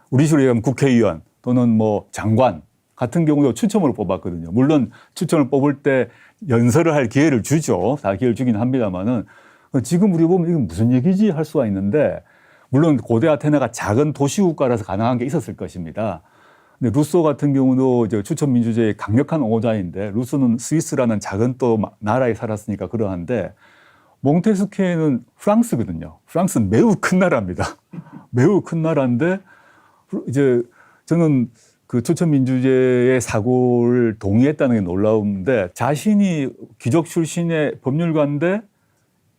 우리 식으로 얘기하면 국회의원 또는 뭐 장관 같은 경우도 추첨으로 뽑았거든요. 물론 추첨을 뽑을 때 연설을 할 기회를 주죠. 다 기회를 주긴 합니다만은 지금 우리 보면 이건 무슨 얘기지 할 수가 있는데 물론 고대 아테네가 작은 도시국가라서 가능한 게 있었을 것입니다. 근데 루소 같은 경우도 이제 추첨 민주주의의 강력한 옹호자인데 루소는 스위스라는 작은 또 나라에 살았으니까 그러한데 몽테스키에는 프랑스거든요. 프랑스는 매우 큰 나라입니다. 매우 큰 나라인데 이제 저는 그 추첨 민주주의의 사고를 동의했다는 게 놀라운데 자신이 귀족 출신의 법률가인데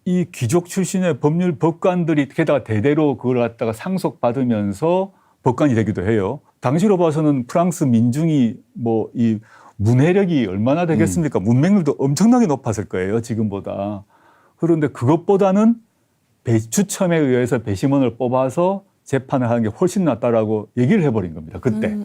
이 귀족 출신의 법관들이 게다가 대대로 그걸 갖다가 상속받으면서 법관이 되기도 해요. 당시로 봐서는 프랑스 민중이 뭐 이 문해력이 얼마나 되겠습니까? 문맹률도 엄청나게 높았을 거예요, 지금보다. 그런데 그것보다는 추첨에 의해서 배심원을 뽑아서 재판을 하는 게 훨씬 낫다라고 얘기를 해버린 겁니다. 그때.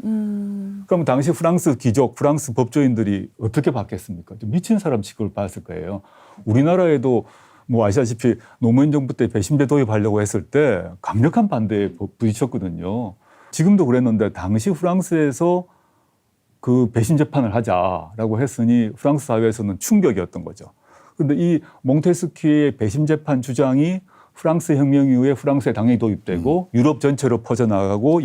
그럼 당시 프랑스 귀족, 프랑스 법조인들이 어떻게 봤겠습니까? 좀 미친 사람 취급을 받았을 거예요. 우리나라에도 뭐 아시다시피 노무현 정부 때 배심제 도입하려고 했을 때 강력한 반대에 부딪혔거든요. 지금도 그랬는데 당시 프랑스에서 그 배심 재판을 하자라고 했으니 프랑스 사회에서는 충격이었던 거죠. 그런데 이 몽테스키의 배심 재판 주장이 프랑스 혁명 이후에 프랑스에 당연히 도입되고 유럽 전체로 퍼져나가고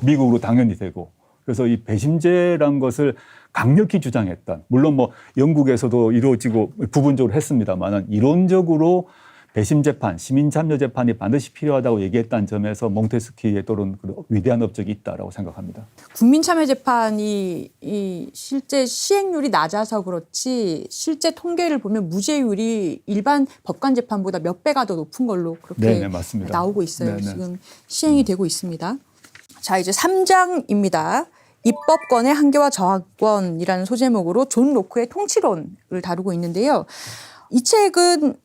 미국으로 당연히 되고 그래서 이 배심제란 것을 강력히 주장했던 물론 뭐 영국에서도 이루어지고 부분적으로 했습니다만 이론적으로 배심 재판, 시민 참여 재판이 반드시 필요하다고 얘기했다는 점에서 몽테스키의 또는 위대한 업적이 있다라고 생각합니다. 국민 참여 재판이 이 실제 시행률이 낮아서 그렇지 실제 통계를 보면 무죄율이 일반 법관 재판보다 몇 배가 더 높은 걸로 그렇게 네네, 맞습니다. 나오고 있어요. 네네. 지금 시행이 되고 있습니다. 자 이제 3장입니다. 입법권의 한계와 저하권이라는 소제목으로 존 로크의 통치론을 다루고 있는데요. 이 책은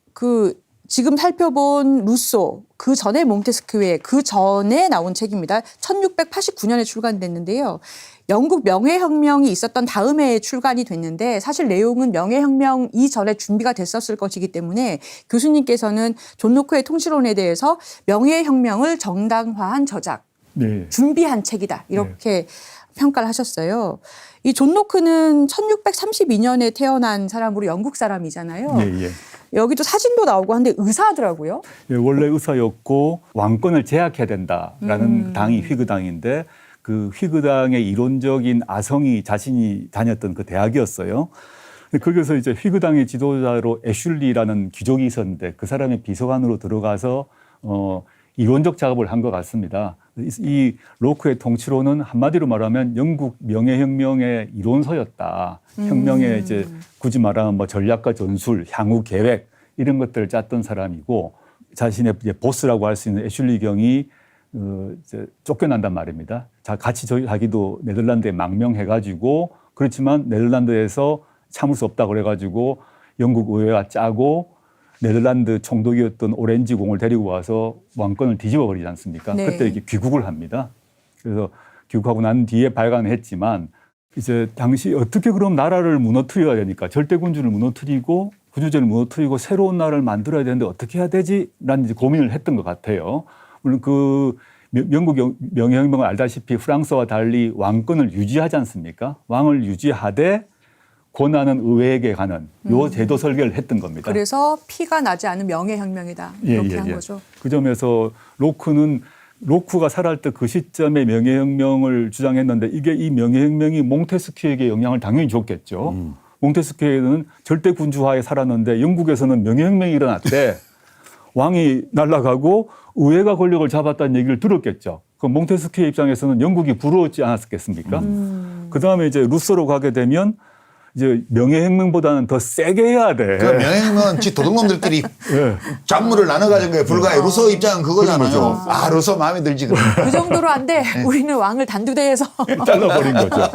지금 살펴본 루소, 그 전에 몽테스키우의 그 전에 나온 책입니다. 1689년에 출간됐는데요. 영국 명예혁명이 있었던 다음에 출간이 됐는데 사실 내용은 명예혁명 이전에 준비가 됐었을 것이기 때문에 교수님께서는 존 로크의 통치론에 대해서 명예혁명을 정당화한 저작, 네. 준비한 책이다. 이렇게 평가를 하셨어요. 이 존 로크는 1632년에 태어난 사람으로 영국 사람이잖아요. 예, 예. 여기도 사진도 나오고 한데 의사더라고요. 예, 원래 의사였고 왕권을 제약해야 된다라는 당이 휘그당인데 그 휘그당의 이론적인 아성이 자신이 다녔던 그 대학이었어요. 거기서 이제 휘그당의 지도자로 애슐리라는 귀족이 있었는데 그 사람의 비서관으로 들어가서 이론적 작업을 한 것 같습니다. 이 로크의 통치론은 한마디로 말하면 영국 명예혁명의 이론서였다. 혁명의 이제 굳이 말하면 뭐 전략과 전술, 향후 계획 이런 것들을 짰던 사람이고 자신의 이제 보스라고 할 수 있는 애슐리 경이 이제 쫓겨난단 말입니다. 자, 같이 자기도 네덜란드에 망명해가지고 그렇지만 네덜란드에서 참을 수 없다 그래가지고 영국 의회가 짜고 네덜란드 총독이었던 오렌지 공을 데리고 와서 왕권을 뒤집어 버리지 않습니까? 네. 그때 이렇게 귀국을 합니다. 그래서 귀국하고 난 뒤에 발간했지만 이제 당시 어떻게 그럼 나라를 무너뜨려야 되니까 절대군주를 무너뜨리고 군주제를 무너뜨리고 새로운 나라를 만들어야 되는데 어떻게 해야 되지? 라는 이제 고민을 했던 것 같아요. 물론 그 영국 명예혁명을 알다시피 프랑스와 달리 왕권을 유지하지 않습니까? 왕을 유지하되 권한은 의회에게 가는 요 제도 설계를 했던 겁니다. 그래서 피가 나지 않은 명예혁명이다. 이렇게 한 거죠. 그 점에서 로크가 살아갈 때 그 시점에 명예혁명을 주장했는데 이게 이 명예혁명이 몽테스키에게 영향을 당연히 줬겠죠. 몽테스키에는 절대 군주화에 살았는데 영국에서는 명예혁명이 일어났대. 왕이 날아가고 의회가 권력을 잡았다는 얘기를 들었겠죠. 그럼 몽테스키의 입장에서는 영국이 부러웠지 않았겠습니까? 그 다음에 이제 루소로 가게 되면 이제 명예혁명보다는 더 세게 해야 돼. 그 명예혁명은 지 도둑놈들끼리 예. 잡물을 나눠가진 거에 불과해. 루소 입장은 그거잖아요. 아, 루소 마음에 들지 그럼. 그 정도로 안 돼. 우리는 왕을 단두대에서. 잘라버린 거죠.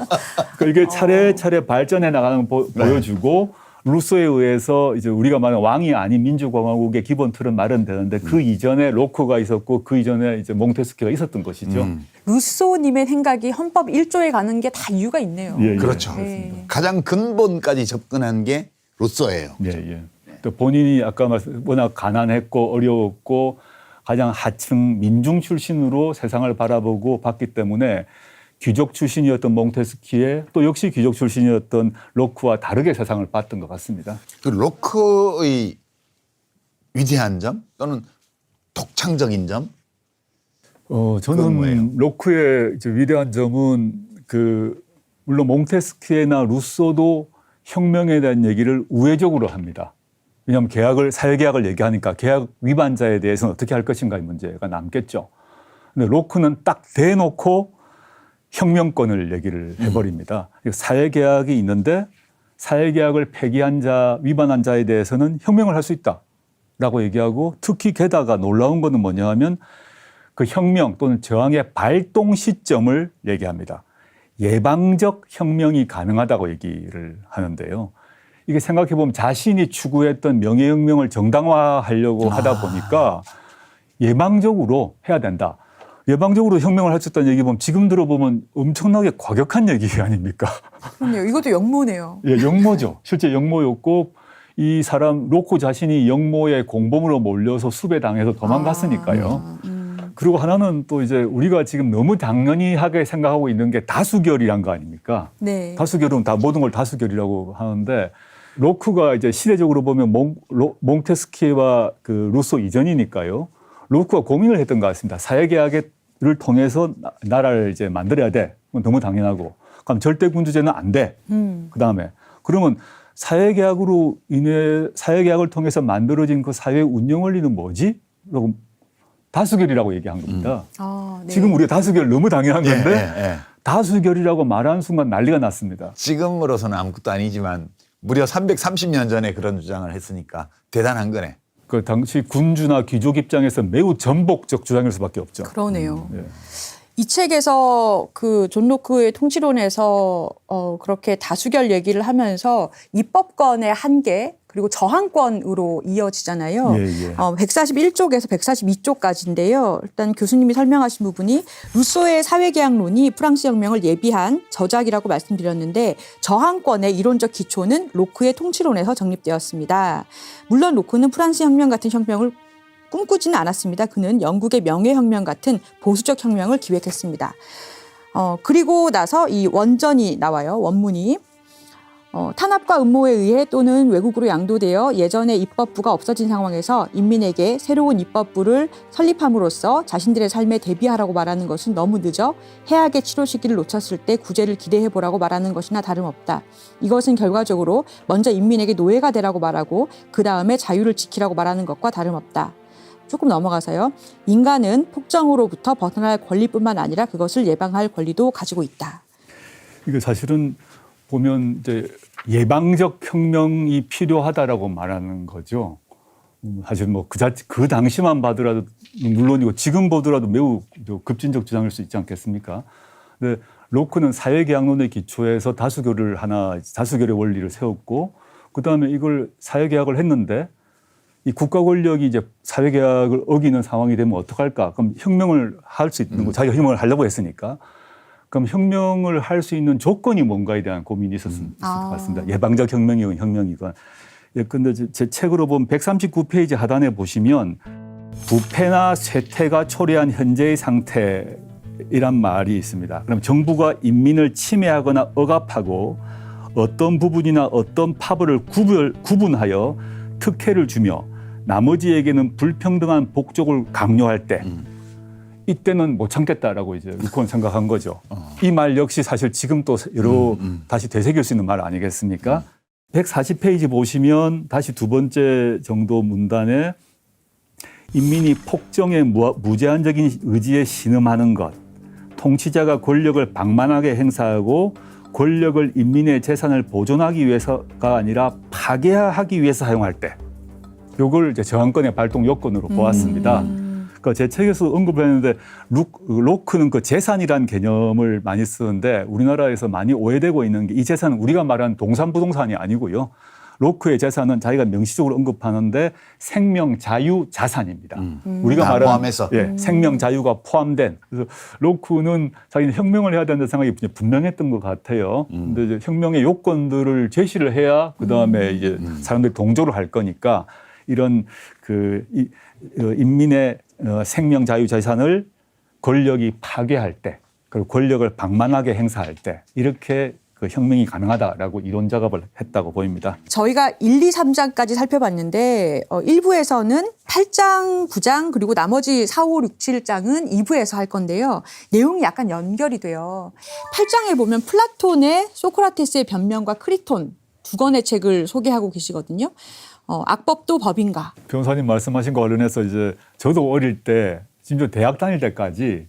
그러니까 이게 차례차례 발전해 나가는 거 보여주고 루소에 의해서 이제 우리가 말하는 왕이 아닌 민주공화국의 기본 틀은 마련되는데 그 이전에 로크가 있었고 그 이전에 이제 몽테스키가 있었던 것이죠. 루소님의 생각이 헌법 1조에 가는 게 다 이유가 있네요. 예, 예. 그렇죠. 네. 가장 근본까지 접근한 게 루소예요. 예, 예. 또 본인이 아까 말씀 워낙 가난했고 어려웠고 가장 하층 민중 출신으로 세상을 바라보고 봤기 때문에 귀족 출신이었던 몽테스키에 또 역시 귀족 출신이었던 로크와 다르게 세상을 봤던 것 같습니다. 그 로크의 위대한 점 또는 독창적인 점? 그건 뭐예요? 저는 로크의 이제 위대한 점은 물론 몽테스키에나 루소도 혁명에 대한 얘기를 우회적으로 합니다. 왜냐하면 사회계약을 얘기하니까 계약 위반자에 대해서는 어떻게 할 것인가의 문제가 남겠죠. 근데 로크는 딱 대놓고 혁명권을 얘기를 해버립니다. 사회계약이 있는데 사회계약을 폐기한 자, 위반한 자에 대해서는 혁명을 할 수 있다라고 얘기하고 특히 게다가 놀라운 거는 뭐냐 하면 그 혁명 또는 저항의 발동 시점을 얘기합니다. 예방적 혁명이 가능하다고 얘기를 하는데요. 이게 생각해 보면 자신이 추구했던 명예혁명을 정당화하려고 하다 보니까 예방적으로 해야 된다. 예방적으로 혁명을 할 수 있다는 얘기 보면 지금 들어보면 엄청나게 과격한 얘기 아닙니까? 그렇네요. 이것도 역모네요. 예, 역모죠. 실제 역모였고 이 사람 로크 자신이 역모의 공범으로 몰려서 수배당해서 도망갔으니까요. 그리고 하나는 또 이제 우리가 지금 너무 당연히하게 생각하고 있는 게 다수결이란 거 아닙니까? 네. 다수결은 다 모든 걸 다수결이라고 하는데 로크가 이제 시대적으로 보면 몽테스키와 그 루소 이전이니까요. 로크가 고민을 했던 것 같습니다. 사회계약을 통해서 나라를 이제 만들어야 돼. 그건 너무 당연하고. 그럼 절대군주제는 안 돼. 그 다음에 그러면 사회계약을 통해서 만들어진 그 사회 운영 원리는 뭐지? 라고 다수결이라고 얘기한 겁니다. 네. 지금 우리가 다수결 너무 당연한 건데 예. 다수결이라고 말하는 순간 난리가 났습니다. 지금으로서는 아무것도 아니지만 무려 330년 전에 그런 주장을 했으니까 대단한 거네. 그 당시 군주나 귀족 입장에서 매우 전복적 주장일 수밖에 없죠. 그러네요. 예. 이 책에서 그 존 로크의 통치론에서 그렇게 다수결 얘기를 하면서 입법권의 한계 그리고 저항권으로 이어지잖아요. 예, 예. 141쪽에서 142쪽까지인데요. 일단 교수님이 설명하신 부분이 루소의 사회계약론이 프랑스 혁명을 예비한 저작이라고 말씀드렸는데 저항권의 이론적 기초는 로크의 통치론에서 정립되었습니다. 물론 로크는 프랑스 혁명 같은 혁명을 꿈꾸지는 않았습니다. 그는 영국의 명예혁명 같은 보수적 혁명을 기획했습니다. 그리고 나서 이 원전이 나와요. 원문이. 탄압과 음모에 의해 또는 외국으로 양도되어 예전의 입법부가 없어진 상황에서 인민에게 새로운 입법부를 설립함으로써 자신들의 삶에 대비하라고 말하는 것은 너무 늦어 해악의 치료 시기를 놓쳤을 때 구제를 기대해보라고 말하는 것이나 다름없다. 이것은 결과적으로 먼저 인민에게 노예가 되라고 말하고 그 다음에 자유를 지키라고 말하는 것과 다름없다. 조금 넘어가서요. 인간은 폭정으로부터 벗어날 권리뿐만 아니라 그것을 예방할 권리도 가지고 있다. 이게 사실은 보면 이제 예방적 혁명이 필요하다라고 말하는 거죠. 사실 뭐 그 당시만 봐더라도 물론이고 지금 보더라도 매우 급진적 주장일 수 있지 않겠습니까? 근데 로크는 사회계약론의 기초에서 다수결의 원리를 세웠고 그 다음에 이걸 사회계약을 했는데 이 국가 권력이 이제 사회계약을 어기는 상황이 되면 어떡할까? 그럼 혁명을 할 수 있는 거 자기가 혁명을 하려고 했으니까. 그럼 혁명을 할 수 있는 조건이 뭔가에 대한 고민이 있었을 것 같습니다. 예방적 혁명이건 혁명이건. 근데 제 책으로 보면 139페이지 하단에 보시면 부패나 쇠퇴가 초래한 현재의 상태이란 말이 있습니다. 그럼 정부가 인민을 침해하거나 억압하고 어떤 부분이나 어떤 파벌을 구분하여 특혜를 주며 나머지에게는 불평등한 복종을 강요할 때 이때는 못 참겠다라고 이제 루콘은 생각한 거죠. 이 말 역시 사실 지금 또 여러 다시 되새길 수 있는 말 아니겠습니까? 140페이지 보시면 다시 두 번째 정도 문단에 인민이 폭정의 무제한적인 의지에 신음하는 것, 통치자가 권력을 방만하게 행사하고 권력을 인민의 재산을 보존하기 위해서가 아니라 파괴하기 위해서 사용할 때, 이걸 이제 저항권의 발동 요건으로 보았습니다. 그러니까 제 책에서 언급을 했는데 로크는 그 재산이라는 개념을 많이 쓰는데 우리나라에서 많이 오해되고 있는 게 이 재산은 우리가 말하는 동산 부동산이 아니고요. 로크의 재산은 자기가 명시적으로 언급하는데 생명, 자유, 자산입니다. 우리가 말하는 포함해서. 생명, 자유가 포함된. 그래서 로크는 자기는 혁명을 해야 된다는 생각이 분명했던 것 같아요. 근데 이제 혁명의 요건들을 제시를 해야 그 다음에 이제 사람들이 동조를 할 거니까 이런 인민의 생명, 자유, 자산을 권력이 파괴할 때, 그리고 권력을 방만하게 행사할 때 이렇게 그 혁명이 가능하다라고 이론 작업을 했다고 보입니다. 저희가 1, 2, 3장까지 살펴봤는데 1부에서는 8장, 9장 그리고 나머지 4, 5, 6, 7장은 2부에서 할 건데요. 내용이 약간 연결이 돼요. 8장에 보면 플라톤의 소크라테스의 변명과 크리톤 두 권의 책을 소개하고 계시거든요. 악법도 법인가. 변호사님 말씀하신 거 관련해서 이제 저도 어릴 때 심지어 대학 다닐 때까지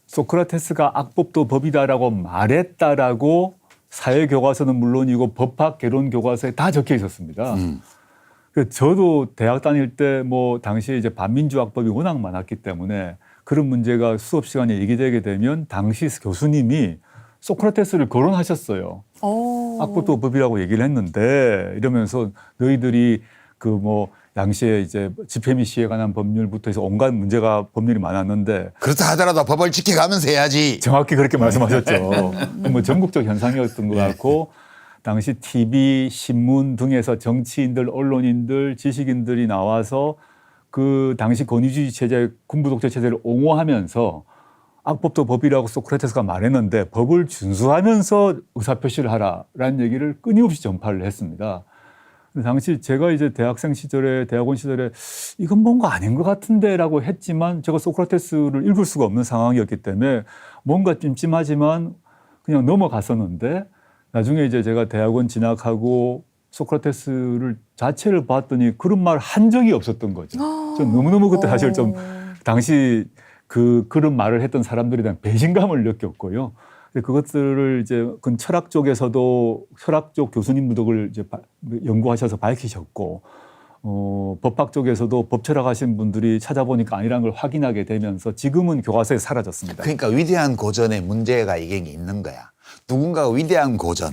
소크라테스가 악법도 법이다라고 말했다라고 사회교과서는 물론이고 법학 개론 교과서에 다 적혀 있었습니다. 그래서 저도 대학 다닐 때 뭐 당시에 이제 반민주악법이 워낙 많았기 때문에 그런 문제가 수업 시간에 얘기되게 되면 당시 교수님이 소크라테스를 거론하셨어요. 악법도 법이라고 얘기를 했는데 이러면서 너희들이 그 뭐 당시에 이제 집회미 시에 관한 법률부터 해서 온갖 문제가 법률이 많았는데 그렇다 하더라도 법을 지켜가면서 해야지. 정확히 그렇게 말씀하셨죠. 뭐 전국적 현상이었던 것 같고 당시 TV, 신문 등에서 정치인들, 언론인들, 지식인들이 나와서 그 당시 권위주의 체제, 군부 독재 체제를 옹호하면서 악법도 법이라고 소크라테스가 말했는데 법을 준수하면서 의사표시를 하라라는 얘기를 끊임없이 전파를 했습니다. 당시 제가 이제 대학생 시절에, 대학원 시절에 이건 뭔가 아닌 것 같은데라고 했지만 제가 소크라테스를 읽을 수가 없는 상황이었기 때문에 뭔가 찜찜하지만 그냥 넘어갔었는데 나중에 이제 제가 대학원 진학하고 소크라테스를 자체를 봤더니 그런 말 한 적이 없었던 거죠. 전 너무너무 그때 사실 좀 당시 그런 말을 했던 사람들에 대한 배신감을 느꼈고요. 그것들을 이제 그 철학 쪽에서도 철학 쪽 교수님들을 이제 연구하셔서 밝히셨고, 법학 쪽에서도 법철학 하신 분들이 찾아보니까 아니라는 걸 확인하게 되면서 지금은 교과서에 사라졌습니다. 그러니까 위대한 고전에 문제가 이게 있는 거야. 누군가가 위대한 고전,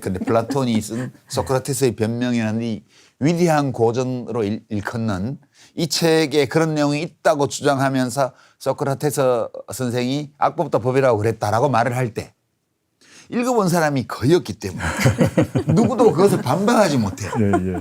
근데 플라톤이 쓴 소크라테스의 변명이라는 이 위대한 고전으로 일컫는 이 책에 그런 내용이 있다고 주장하면서 소크라테스 선생이 악법도 법이라고 그랬다라고 말을 할 때 읽어본 사람이 거의 없기 때문에 누구도 그것을 반박하지 못해. 예.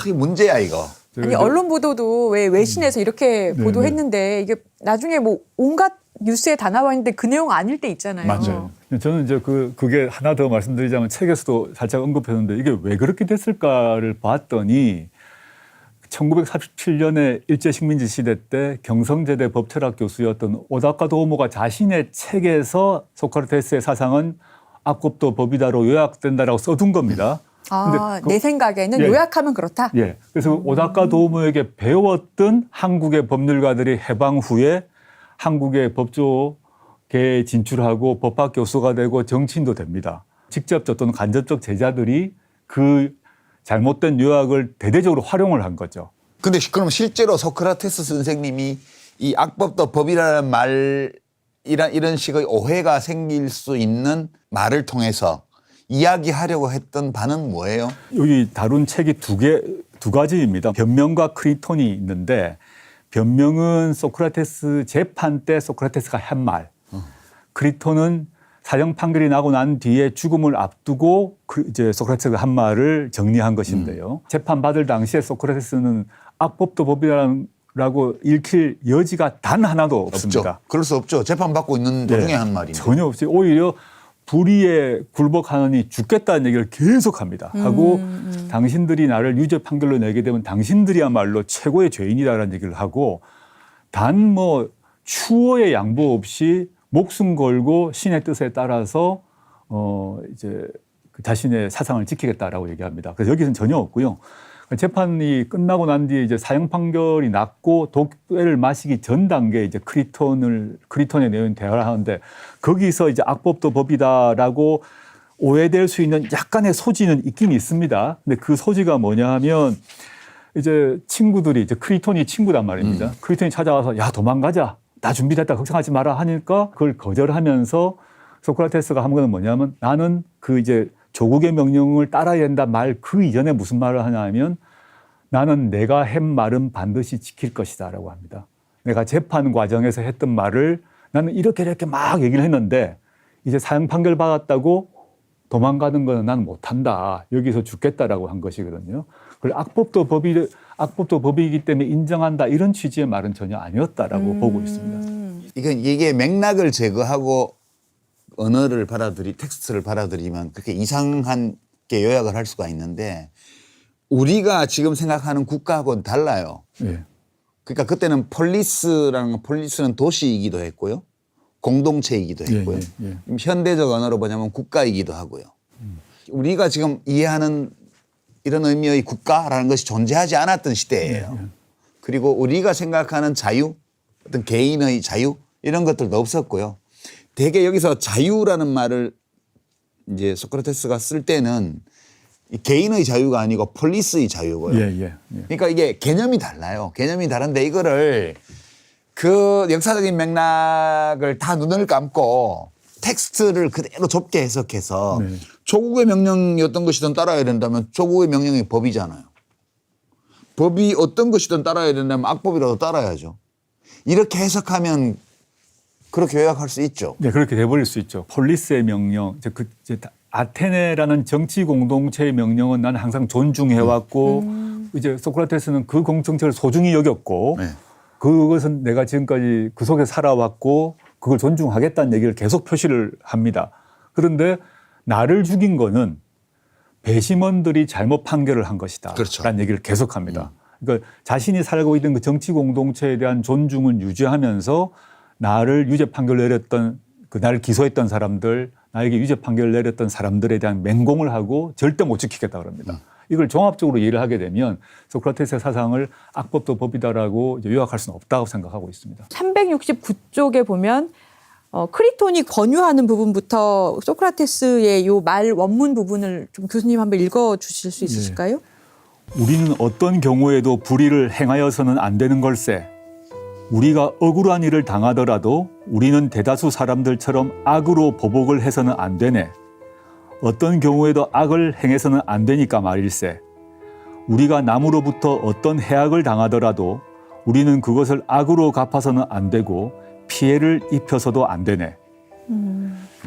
이게 문제야 이거. 아니 언론 보도도 왜 외신에서 이렇게 보도했는데 이게 나중에 뭐 온갖 뉴스에 다 나와 있는데 그 내용 아닐 때 있잖아요. 맞아요. 저는 이제 그게 하나 더 말씀드리자면 책에서도 살짝 언급했는데 이게 왜 그렇게 됐을까를 봤더니 1947년에 일제식민지 시대 때 경성제대 법철학 교수였던 오다카 도모가 자신의 책에서 소크라테스의 사상은 악법도 법이다로 요약된다라고 써둔 겁니다. 내 생각에는 요약하면 그렇다? 예. 그래서 오다카 도모에게 배웠던 한국의 법률가들이 해방 후에 한국의 법조계에 진출하고 법학 교수가 되고 정치인도 됩니다. 직접적 또는 간접적 제자들이 그 잘못된 요약을 대대적으로 활용을 한 거죠. 근데 그럼 실제로 소크라테스 선생님이 이 악법도 법이라는 말 이런 식의 오해가 생길 수 있는 말을 통해서 이야기하려고 했던 바는 뭐예요? 여기 다룬 책이 두 가지입니다. 변명과 크리톤이 있는데 변명은 소크라테스 재판 때 소크라테스가 한 말. 크리톤은 사형 판결이 나고 난 뒤에 죽음을 앞두고 이제 소크라테스가 한 말을 정리한 것인데요. 재판 받을 당시에 소크라테스는 악법도 법이라고 읽힐 여지가 단 하나도 없습니다. 없죠. 그럴 수 없죠. 재판 받고 있는 도중에 한 말이니까. 전혀 없이 오히려 불의에 굴복하느니 죽겠다는 얘기를 계속합니다. 하고 당신들이 나를 유죄 판결로 내게 되면 당신들이야말로 최고의 죄인이다라는 얘기를 하고 단 뭐 추호의 양보 없이 목숨 걸고 신의 뜻에 따라서 이제 그 자신의 사상을 지키겠다라고 얘기합니다. 그래서 여기서는 전혀 없고요. 재판이 끝나고 난 뒤에 이제 사형 판결이 났고 독배를 마시기 전 단계에 이제 크리톤에 내용 대화를 하는데 거기서 이제 악법도 법이다라고 오해될 수 있는 약간의 소지는 있긴 있습니다. 근데 그 소지가 뭐냐 하면 이제 친구들이 이제 크리톤이 친구단 말입니다. 크리톤이 찾아와서 야 도망가자. 나 준비됐다. 걱정하지 마라 하니까 그걸 거절하면서 소크라테스가 한 거는 뭐냐면 나는 그 이제 조국의 명령을 따라야 된다 말 그 이전에 무슨 말을 하냐 하면 나는 내가 한 말은 반드시 지킬 것이다라고 합니다. 내가 재판 과정에서 했던 말을 나는 이렇게 막 얘기를 했는데 이제 사형 판결 받았다고 도망가는 거는 나는 못한다. 여기서 죽겠다라고 한 것이거든요. 그리고 악법도 법이기 때문에 인정한다 이런 취지의 말은 전혀 아니었다라고 보고 있습니다. 이게 맥락을 제거하고 언어를 텍스트를 받아들이면 그렇게 이상하게 요약을 할 수가 있는데 우리가 지금 생각하는 국가하고는 달라요. 예. 그러니까 그때는 폴리스는 도시이기도 했고요. 공동체이기도 했고요. 현대적 언어로 보자면 국가이기도 하고요. 우리가 지금 이해하는 이런 의미의 국가라는 것이 존재하지 않았던 시대예요. 그리고 우리가 생각하는 자유, 어떤 개인의 자유 이런 것들도 없었고요. 대개 여기서 자유라는 말을 이제 소크라테스가 쓸 때는 개인의 자유가 아니고 폴리스의 자유고요. 그러니까 이게 개념이 달라요. 개념이 다른데 이거를 그 역사적인 맥락을 다 눈을 감고 텍스트를 그대로 좁게 해석해서 조국의 명령이 어떤 것이든 따라야 된다면 조국의 명령이 법이잖아요. 법이 어떤 것이든 따라야 된다면 악법이라도 따라야죠. 이렇게 해석하면 그렇게 요약할 수 있죠. 네, 그렇게 돼버릴 수 있죠. 폴리스의 명령, 아테네라는 정치 공동체의 명령은 나는 항상 존중해왔고, 이제 소크라테스는 그 공동체를 소중히 여겼고, 그것은 내가 지금까지 그 속에 살아왔고, 그걸 존중하겠다는 얘기를 계속 표시를 합니다. 그런데 나를 죽인 거는 배심원들이 잘못 판결을 한 것이다. 그렇죠. 라는 얘기를 계속합니다. 그러니까 자신이 살고 있던 그 정치 공동체에 대한 존중을 유지하면서 나를 유죄 판결 내렸던 나를 기소했던 사람들, 나에게 유죄 판결을 내렸던 사람들에 대한 맹공을 하고 절대 못 지키겠다 그럽니다. 이걸 종합적으로 이해를 하게 되면 소크라테스의 사상을 악법도 법이다라고 요약할 수는 없다고 생각하고 있습니다. 369쪽에 보면 크리톤이 권유하는 부분부터 소크라테스의 요 말 원문 부분을 좀 교수님 한번 읽어 주실 수 있으실까요? 우리는 어떤 경우에도 불의를 행하여서는 안 되는 걸세. 우리가 억울한 일을 당하더라도 우리는 대다수 사람들처럼 악으로 보복을 해서는 안 되네. 어떤 경우에도 악을 행해서는 안 되니까 말일세. 우리가 남으로부터 어떤 해악을 당하더라도 우리는 그것을 악으로 갚아서는 안 되고 피해를 입혀서도 안 되네.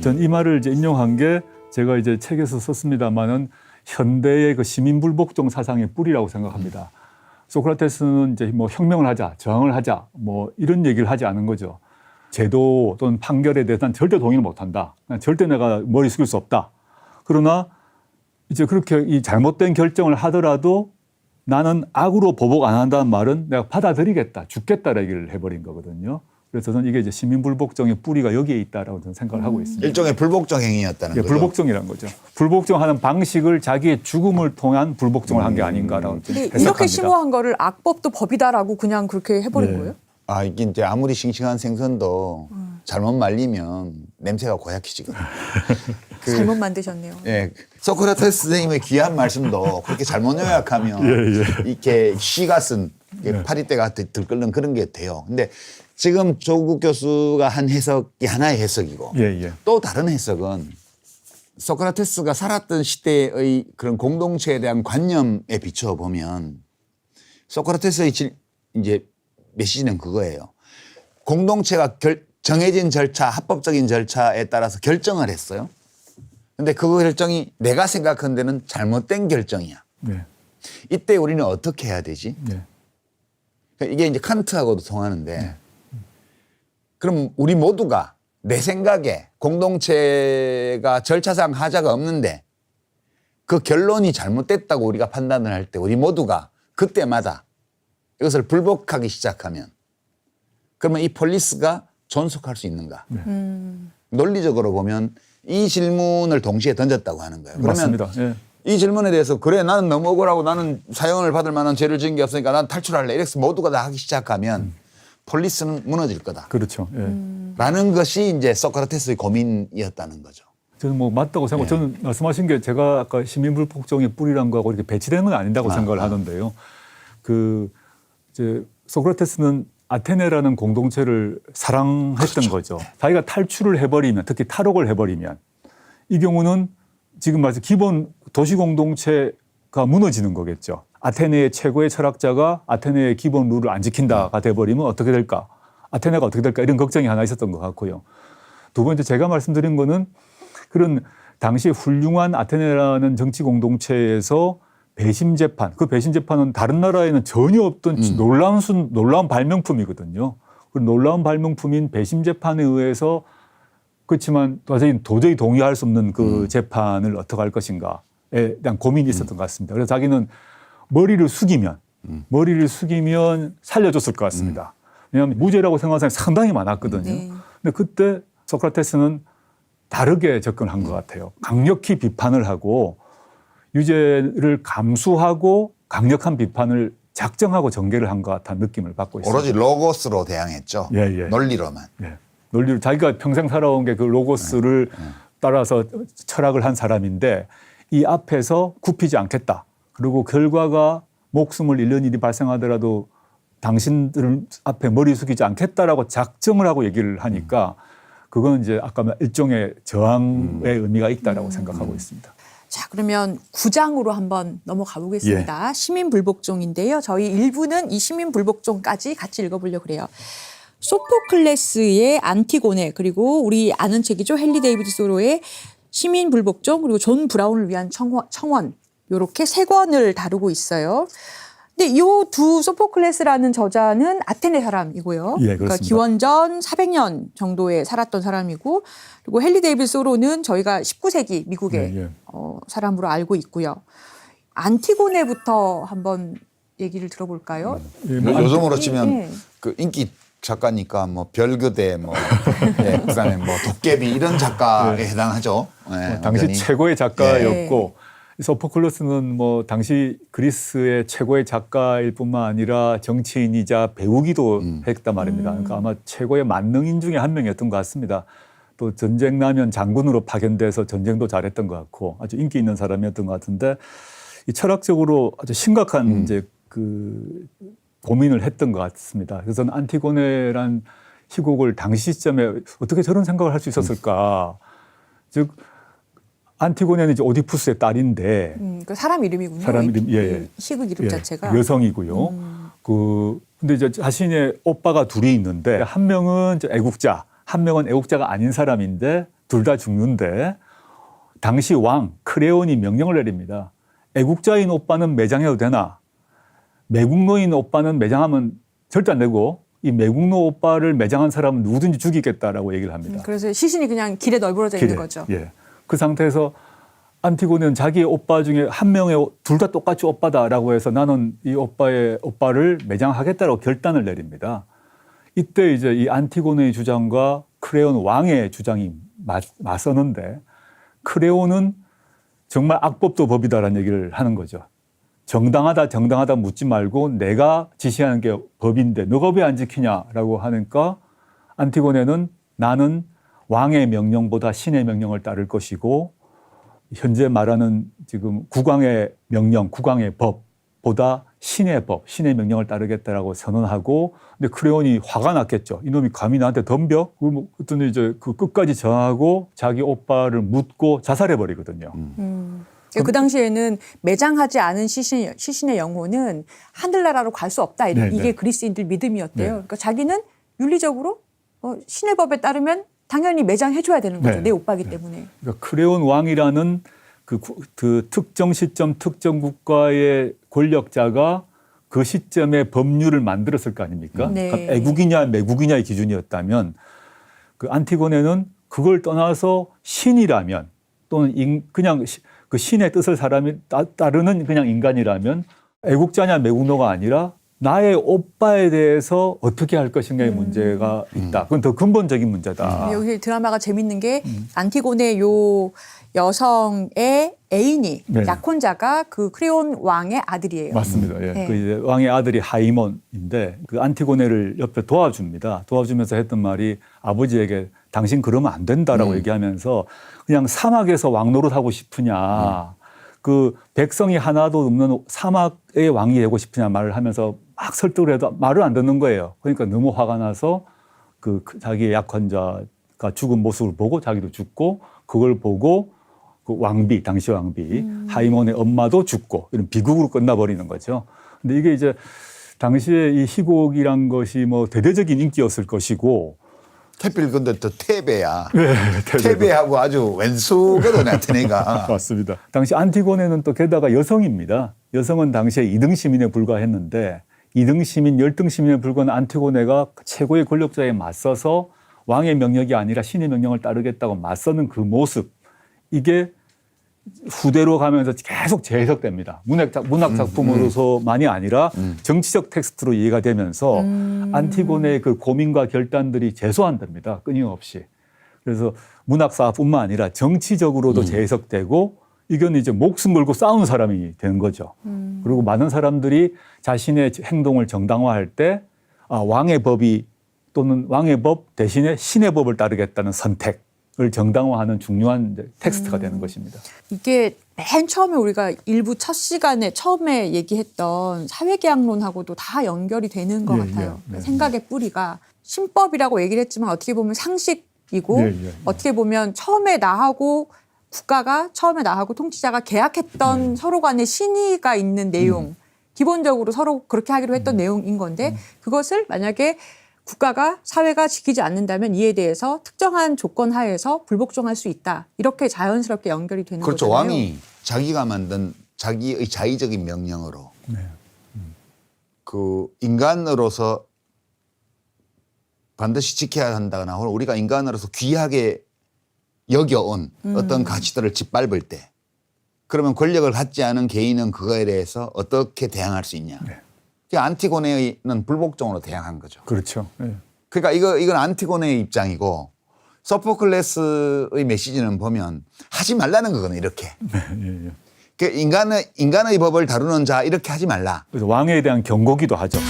전 이 말을 이제 인용한 게 제가 이제 책에서 썼습니다마는 현대의 그 시민불복종 사상의 뿌리라고 생각합니다. 소크라테스는 이제 뭐 혁명을 하자, 저항을 하자, 뭐 이런 얘기를 하지 않은 거죠. 제도 또는 판결에 대해서 난 절대 동의를 못 한다. 절대 내가 머리 숙일 수 없다. 그러나 이제 그렇게 이 잘못된 결정을 하더라도 나는 악으로 보복 안 한다는 말은 내가 받아들이겠다, 죽겠다라는 얘기를 해버린 거거든요. 그래서 저는 이게 이제 시민불복종의 뿌리가 여기에 있다라고 저는 생각을 하고 있습니다. 일종의 불복종 행위였다는 거죠. 불복종이라는 거죠. 불복종하는 방식을 자기의 죽음을 통한 불복종을 한 게 아닌가라고 해석합니다. 이렇게 심오한 거를 악법도 법이다라고 그냥 그렇게 해버린 거예요? 이게 이제 아무리 싱싱한 생선도 잘못 말리면 냄새가 고약해지거든요. 잘못 만드셨네요. 예, 소크라테스 선생님의 귀한 말씀도 그렇게 잘못 요약하면 이렇게 시가 쓴 파리떼가 들끓는 그런 게 돼요. 근데 지금 조국 교수가 한 해석이 하나의 해석이고 또 다른 해석은 소크라테스가 살았던 시대의 그런 공동체에 대한 관념에 비추어 보면 소크라테스의 이제 메시지는 그거예요. 공동체가 정해진 절차, 합법적인 절차에 따라서 결정을 했어요. 근데 그 결정이 내가 생각한 데는 잘못된 결정이야. 이때 우리는 어떻게 해야 되지? 이게 이제 칸트하고도 통하는데 그럼 우리 모두가 내 생각에 공동체가 절차상 하자가 없는데 그 결론이 잘못됐다고 우리가 판단을 할 때 우리 모두가 그때마다 이것을 불복하기 시작하면 그러면 이 폴리스가 존속할 수 있는가? 논리적으로 보면 이 질문을 동시에 던졌다고 하는 거예요. 그러면 맞습니다. 예. 이 질문에 대해서 그래 나는 너무 억울하고 나는 사형을 받을 만한 죄를 지은 게 없으니까 난 탈출할래. 이렇게 모두가 다 하기 시작하면 폴리스는 무너질 거다. 그렇죠. 예. 라는 것이 이제 소크라테스의 고민이었다는 거죠. 저는 뭐 맞다고 생각하고 저는 말씀하신 게 제가 아까 시민불복종의 뿌리란 거하고 이렇게 배치되는 건 아닌다고 생각을 하는데요. 그 이제 소크라테스는 아테네라는 공동체를 사랑했던 거죠. 자기가 탈출을 해버리면 특히 탈옥을 해버리면 이 경우는 지금 말씀 기본 도시 공동체가 무너지는 거겠죠. 아테네의 최고의 철학자가 아테네의 기본 룰을 안 지킨다가 돼버리면 어떻게 될까? 아테네가 어떻게 될까? 이런 걱정이 하나 있었던 것 같고요. 두 번째 제가 말씀드린 거는 그런 당시 훌륭한 아테네라는 정치 공동체에서 배심 재판, 그 배심 재판은 다른 나라에는 전혀 없던 놀라운 발명품이거든요. 그 놀라운 발명품인 배심 재판에 의해서 그렇지만 도저히 동의할 수 없는 그 재판을 어떻게 할 것인가에 대한 고민이 있었던 것 같습니다. 그래서 자기는 머리를 숙이면 살려줬을 것 같습니다. 왜냐하면 무죄라고 생각하는 사람이 상당히 많았거든요. 네. 근데 그때 소크라테스는 다르게 접근한 것 같아요. 강력히 비판을 하고 유죄를 감수하고 강력한 비판을 작정하고 전개를 한 것 같다는 느낌을 받고 있습니다. 오로지 로고스로 대항했죠. 예. 논리로만. 예. 논리를 자기가 평생 살아온 게 그 로고스를 따라서 철학을 한 사람인데 이 앞에서 굽히지 않겠다. 그리고 결과가 목숨을 잃는 일이 발생하더라도 당신들 앞에 머리 숙이지 않겠다라고 작정을 하고 얘기를 하니까 그건 이제 아까 일종의 저항의 의미가 있다라고 생각하고 있습니다. 자, 그러면 9장으로 한번 넘어가 보겠습니다. 시민불복종인데요. 저희 1부는 이 시민불복종까지 같이 읽어보려고 그래요. 소포클레스의 안티고네, 그리고 우리 아는 책이죠. 헨리 데이비드 소로의 시민불복종, 그리고 존 브라운을 위한 청원, 이렇게 세 권을 다루고 있어요. 근데 이 두 소포클레스라는 저자는 아테네 사람이고요. 예, 그러니까 그렇습니다. 기원전 400년 정도에 살았던 사람이고, 그리고 헨리 데이비드 소로는 저희가 19세기 미국의 사람으로 알고 있고요. 안티고네부터 한번 얘기를 들어볼까요? 요즘으로 치면 예. 그 인기 작가니까 뭐 별그대 뭐 그다음에 뭐 도깨비 이런 작가에 해당하죠. 네, 당시 완전히. 최고의 작가였고 소포클레스는 뭐 당시 그리스의 최고의 작가일 뿐만 아니라 정치인이자 배우기도 했단 말입니다. 그러니까 아마 최고의 만능인 중에 한 명이었던 것 같습니다. 또 전쟁 나면 장군으로 파견돼서 전쟁도 잘했던 것 같고 아주 인기 있는 사람이었던 것 같은데 이 철학적으로 아주 심각한 이제 그 고민을 했던 것 같습니다. 그래서 저는 안티고네란 희곡을 당시 시점에 어떻게 저런 생각을 할 수 있었을까? 즉 안티고네는 이제 오디푸스의 딸인데 그 사람 이름이군요. 사람 이름, 예. 희극 이름 자체가. 여성이고요. 근데 이제 자신의 오빠가 둘이 있는데 한 명은 이제 애국자, 한 명은 애국자가 아닌 사람인데 둘 다 죽는데 당시 왕 크레온이 명령을 내립니다. 애국자인 오빠는 매장해도 되나? 매국노인 오빠는 매장하면 절대 안 되고 이 매국노 오빠를 매장한 사람은 누구든지 죽이겠다라고 얘기를 합니다. 그래서 시신이 그냥 길에 널브러져 있는 거죠. 예. 그 상태에서 안티고네는 자기의 오빠 중에 한 명의 둘 다 똑같이 오빠다라고 해서 나는 이 오빠를 매장하겠다라고 결단을 내립니다. 이때 이제 이 안티고네의 주장과 크레온 왕의 주장이 맞서는데 크레온은 정말 악법도 법이다라는 얘기를 하는 거죠. 정당하다 묻지 말고 내가 지시하는 게 법인데 너가 왜 안 지키냐라고 하니까 안티고네는 나는 왕의 명령보다 신의 명령을 따를 것이고 현재 말하는 지금 국왕의 명령, 국왕의 법보다 신의 법, 신의 명령을 따르겠다라고 선언하고 근데 크레온이 화가 났겠죠. 이놈이 감히 나한테 덤벼? 그랬더니 이제 그 끝까지 저항하고 자기 오빠를 묻고 자살해 버리거든요. 그 당시에는 매장하지 않은 시신의 영혼은 하늘나라로 갈 수 없다. 이게 그리스인들 믿음이었대요. 그러니까 자기는 윤리적으로 신의 법에 따르면 당연히 매장해줘야 되는 거죠. 내 오빠기 때문에. 그러니까 크레온 왕이라는 그 특정 시점, 특정 국가의 권력자가 그 시점에 법률을 만들었을 거 아닙니까? 네. 그러니까 애국이냐 매국이냐의 기준이었다면 그 안티고네는 그걸 떠나서 신이라면 또는 그냥 그 신의 뜻을 따르는 그냥 인간이라면 애국자냐 매국노가 아니라 나의 오빠에 대해서 어떻게 할 것인가의 문제가 있다. 그건 더 근본적인 문제다. 여기 드라마가 재밌는 게 안티고네 요 여성의 애인이 네. 약혼자가 그 크레온 왕의 아들이에요. 맞습니다. 예. 네. 그 이제 왕의 아들이 하이몬인데 그 안티고네를 옆에 도와줍니다. 도와주면서 했던 말이 아버지에게 당신 그러면 안 된다라고 얘기하면서 그냥 사막에서 왕 노릇하고 싶으냐. 그 백성이 하나도 없는 사막의 왕이 되고 싶으냐 말을 하면서 막 설득을 해도 말을 안 듣는 거예요. 그러니까 너무 화가 나서 그 자기의 약혼자가 죽은 모습을 보고 자기도 죽고 그걸 보고 그 왕비, 당시 왕비 하이몬의 엄마도 죽고 이런 비극으로 끝나버리는 거죠. 근데 이게 이제 당시에 이 희곡이란 것이 뭐 대대적인 인기였을 것이고 태필 근데 또 태배야. 네, 태배하고 아주 왼수거든 나타내가. 맞습니다. 당시 안티고네는 또 게다가 여성입니다. 여성은 당시에 2등 시민에 불과했는데 2등 시민, 10등 시민에 불과한 안티고네가 최고의 권력자에 맞서서 왕의 명령이 아니라 신의 명령을 따르겠다고 맞서는 그 모습 이게 후대로 가면서 계속 재해석됩니다. 문학 작품으로서만이 아니라 정치적 텍스트로 이해가 되면서 안티고네의 그 고민과 결단들이 재소한됩니다. 끊임없이. 그래서 문학사뿐만 아니라 정치적으로도 재해석되고 이건 이제 목숨 걸고 싸우는 사람이 되는 거죠. 그리고 많은 사람들이 자신의 행동을 정당화할 때 왕의 법이 또는 왕의 법 대신에 신의 법을 따르겠다는 선택을 정당화하는 중요한 텍스트가 되는 것입니다. 이게 맨 처음에 우리가 일부 첫 시간에 처음에 얘기했던 사회계약론하고도 다 연결이 되는 것 같아요. 네. 생각의 뿌리가 신법이라고 얘기를 했지만 어떻게 보면 상식이고 어떻게 보면 처음에 나하고 국가가 처음에 나하고 통치자가 계약했던 서로 간의 신의가 있는 내용 기본적으로 서로 그렇게 하기로 했던 내용인 건데 그것을 만약에 국가가 사회가 지키지 않는다면 이에 대해서 특정한 조건 하에서 불복종할 수 있다. 이렇게 자연스럽게 연결이 되는 그렇죠. 거잖아요. 왕이 자기가 만든 자기의 자의적인 명령으로 그 인간으로서 반드시 지켜야 한다거나 혹은 우리가 인간으로서 귀하게 여겨온 어떤 가치들을 짓밟을 때 그러면 권력을 갖지 않은 개인은 그거에 대해서 어떻게 대항할 수 있냐. 안티고네는 불복종으로 대항한 거죠. 그렇죠. 네. 그러니까 이건 안티고네의 입장이고 소포클레스의 메시지는 보면 하지 말라는 거거든요. 이렇게. 그러니까 인간의 법을 다루는 자 이렇게 하지 말라. 그래서 왕에 대한 경고기도 하죠.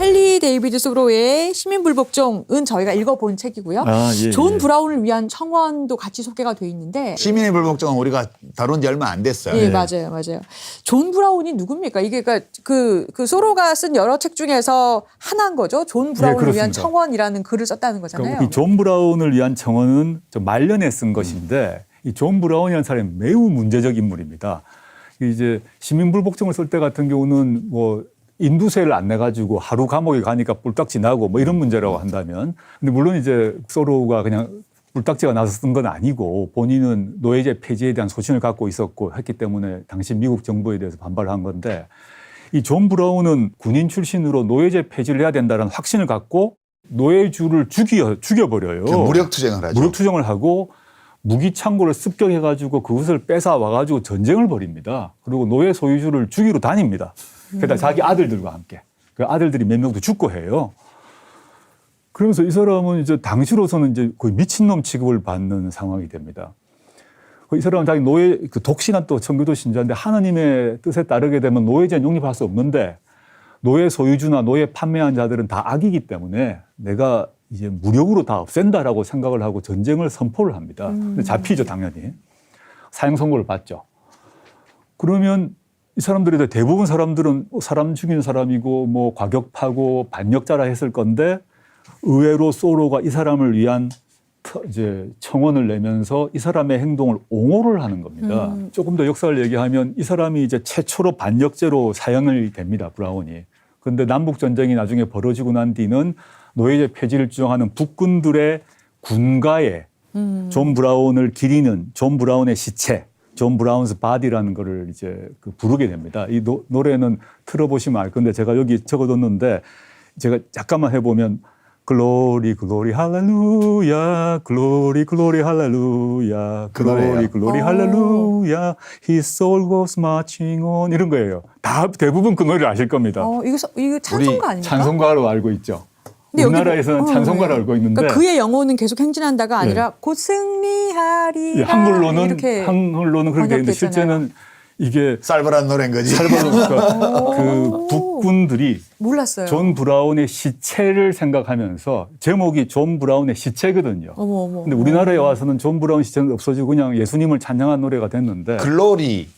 헨리 데이비드 소로의 시민불복종은 저희가 읽어본 책이고요. 존 브라운을 위한 청원도 같이 소개가 돼 있는데 시민의 불복종은 우리가 다룬 지 얼마 안 됐어요. 예, 맞아요. 존 브라운이 누굽니까? 이게 그 소로가 쓴 여러 책 중에서 하나인 거죠. 존 브라운을 위한 청원이라는 글을 썼다는 거잖아요. 그러니까 이 존 브라운을 위한 청원은 좀 말년에 쓴 것인데 이 존 브라운이라는 사람이 매우 문제적 인물입니다. 이제 시민불복종을 쓸 때 같은 경우는 뭐 인두세를 안 내가지고 하루 감옥에 가니까 뿔딱지 나고 뭐 이런 문제라고 한다면 근데 물론 이제 소로가 그냥 뿔딱지가 나서 쓴 건 아니고 본인은 노예제 폐지에 대한 소신을 갖고 있었고 했기 때문에 당시 미국 정부에 대해서 반발한 건데 이 존 브라운은 군인 출신으로 노예제 폐지를 해야 된다는 확신을 갖고 노예주를 죽여버려요. 무력투쟁을 하죠. 무력투쟁을 하고 무기 창고를 습격해가지고 그것을 뺏어 와가지고 전쟁을 벌입니다. 그리고 노예 소유주를 죽이러 다닙니다. 게다가 자기 아들들과 함께. 그 아들들이 몇 명도 죽고 해요. 그러면서 이 사람은 이제 당시로서는 이제 거의 미친놈 취급을 받는 상황이 됩니다. 이 사람은 자기 노예, 그 독신한 또 청교도 신자인데 하나님의 뜻에 따르게 되면 노예제는 용납할 수 없는데 노예 소유주나 노예 판매한 자들은 다 악이기 때문에 내가 이제 무력으로 다 없앤다라고 생각을 하고 전쟁을 선포를 합니다. 근데 잡히죠, 당연히. 사형 선고를 받죠. 그러면 이 사람들이 대부분 사람들은 사람 죽이는 사람이고 뭐 과격하고 반역자라 했을 건데 의외로 소로가 이 사람을 위한 이제 청원을 내면서 이 사람의 행동을 옹호를 하는 겁니다. 조금 더 역사를 얘기하면 이 사람이 이제 최초로 반역죄로 사형이 됩니다, 브라운이. 그런데 남북 전쟁이 나중에 벌어지고 난 뒤는 노예제 폐지를 주장하는 북군들의 군가에 존 브라운을 기리는 존 브라운의 시체 존 브라운스 바디라는 거를 이제 부르게 됩니다. 이 노래는 틀어보시면 알 건데 제가 여기 적어뒀는데 제가 잠깐만 해보면 글로리 글로리 할렐루야 글로리 글로리 할렐루야 글로리 글로리 할렐루야 His soul goes marching on 이런 거예요. 다 대부분 그 노래를 아실 겁니다. 이거 찬송가 아닙니까? 찬송가로 알고 있죠. 근데 우리나라에서는 찬송가로 알고 있는데 그러니까 그의 영혼은 계속 행진한다가 아니라 곧 승리하리라 예, 한글로는 이렇게 그렇게 되는데 실제는 이게 살벌한 노래인 거지. 그 북군들이 몰랐어요. 존 브라운의 시체를 생각하면서 제목이 존 브라운의 시체거든요. 어머. 근데 우리나라에 와서는 존 브라운 시체는 없어지고 그냥 예수님을 찬양한 노래가 됐는데 글로리,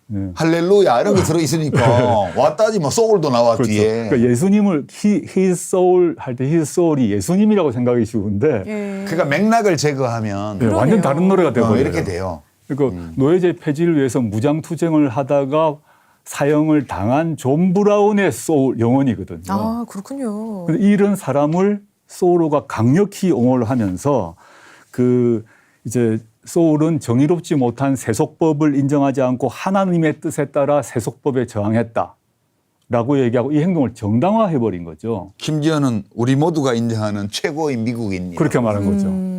네. 할렐루야 이런 게 들어있으니까 왔다지 뭐 소울도 나와 그렇죠. 뒤에. 그러니까 예수님을 his soul 할 때 his soul이 예수님이라고 생각하기 쉬운데 예. 그러니까 맥락을 제거하면 네, 완전 다른 노래가 돼버려요. 이렇게 돼요. 그러니까 노예제 폐지를 위해서 무장투쟁을 하다가 사형을 당한 존 브라운의 소울 영혼이거든요. 아, 그렇군요. 근데 이런 사람을 소로가 강력히 옹호를 하면서 그 이제 소울은 정의롭지 못한 세속법을 인정하지 않고 하나님의 뜻에 따라 세속법에 저항했다라고 얘기하고 이 행동을 정당화해버린 거죠. 심지어는 우리 모두가 인정하는 최고의 미국인이라고. 그렇게 말한 거죠.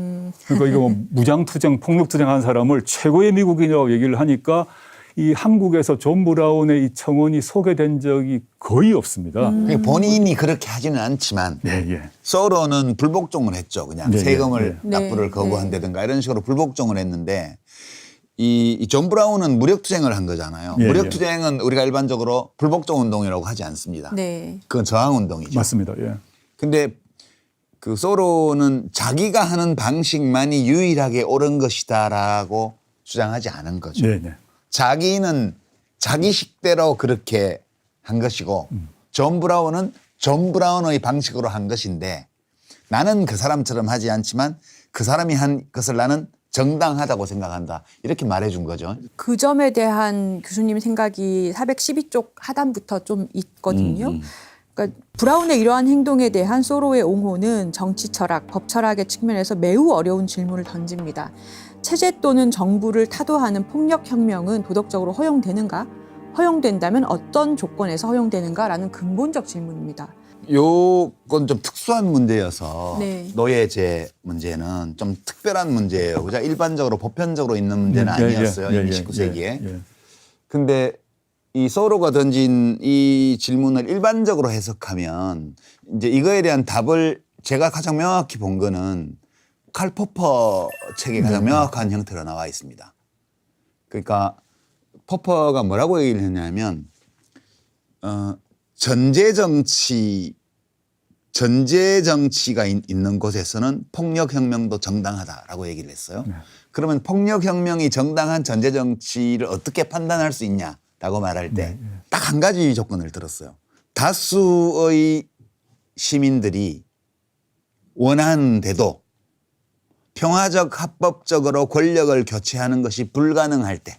그러니까 이거 뭐 무장투쟁, 폭력투쟁한 사람을 최고의 미국인이라고 얘기를 하니까 이 한국에서 존 브라운의 이 청원이 소개된 적이 거의 없습니다. 그러니까 본인이 그렇게 하지는 않지만 네, 예. 소로는 불복종을 했죠. 그냥 네, 세금을 네. 납부를 거부한다든가 이런 식으로 불복종을 했는데 이 존 브라운은 무력투쟁을 한 거잖아요. 예, 무력투쟁은 우리가 일반적으로 불복종 운동이라고 하지 않습니다. 네. 그건 저항 운동이죠. 맞습니다. 예. 근데 그 소로는 자기가 하는 방식만이 유일하게 옳은 것이다라고 주장하지 않은 거죠. 네, 네. 자기는 자기 식대로 그렇게 한 것이고 존 브라운은 존 브라운의 방식으로 한 것인데 나는 그 사람처럼 하지 않지만 그 사람이 한 것을 나는 정당하다고 생각한다. 이렇게 말해준 거죠. 그 점에 대한 교수님 생각이 412쪽 하단부터 좀 있거든요. 그러니까 브라운의 이러한 행동에 대한 소로의 옹호는 정치 철학, 법 철학의 측면에서 매우 어려운 질문을 던집니다. 체제 또는 정부를 타도하는 폭력혁명은 도덕적으로 허용되는가? 허용된다면 어떤 조건에서 허용되는가라는 근본적 질문입니다. 요건 좀 특수한 문제여서 네. 노예제 문제는 좀 특별한 문제예요. 그죠? 일반적으로 보편적으로 있는 문제는 예, 아니었어요. 예, 이미 예, 19세기에. 예. 근데 이 소로가 던진 이 질문을 일반적으로 해석하면 이제 이거에 대한 답을 제가 가장 명확히 본 거는 칼 포퍼 책에 가장 명확한 형태로 나와 있습니다. 그러니까 포퍼가 뭐라고 얘기를 했냐면 전제 정치가 있는 곳에서는 폭력혁명도 정당하다라고 얘기를 했어요. 그러면 폭력혁명이 정당한 전제 정치를 어떻게 판단할 수 있냐라고 말할 때 딱 한 가지 조건을 들었어요. 다수의 시민들이 원하는데도 평화적 합법적으로 권력을 교체하는 것이 불가능할 때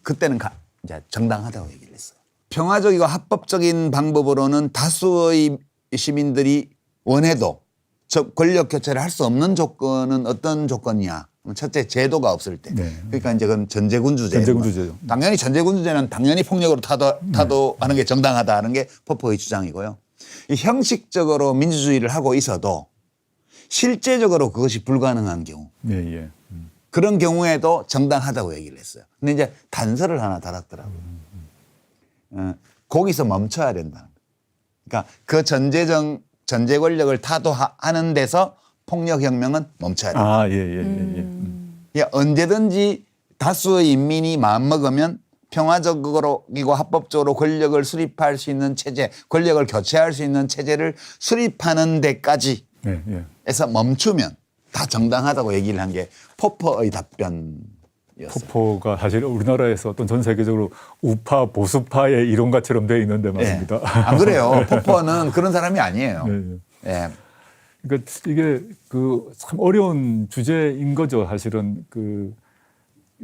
그때는 이제 정당하다고 얘기를 했어요. 평화적이고 합법적인 방법으로는 다수의 시민들이 원해도 권력 교체를 할 수 없는 조건은 어떤 조건이냐? 첫째 제도가 없을 때. 네. 그러니까 이제 그건 전제군주제. 전제군주제죠. 당연히 전제군주제는 당연히 폭력으로 타도하는 게 정당하다는 게 포퍼의 주장이고요. 이 형식적으로 민주주의를 하고 있어도 실제적으로 그것이 불가능한 경우. 예, 예. 그런 경우에도 정당하다고 얘기를 했어요. 근데 이제 단서를 하나 달았더라고요. 거기서 멈춰야 된다는 거예요. 그러니까 그 전제 권력을 타도하는 데서 폭력혁명은 멈춰야 된다. 아, 예, 예, 예. 예. 그러니까 언제든지 다수의 인민이 마음먹으면 평화적으로 그리고 합법적으로 권력을 수립할 수 있는 체제, 권력을 교체할 수 있는 체제를 수립하는 데까지 예, 예. 에서 멈추면 다 정당하다고 얘기를 한 게 포퍼의 답변이었어요. 포퍼가 사실 우리나라에서 어떤 전 세계적으로 우파 보수파의 이론가처럼 되어 있는데 말입니다. 네. 안 그래요. 포퍼는 그런 사람이 아니에요. 네, 네. 예. 그러니까 이게 그 참 어려운 주제인 거죠. 사실은 그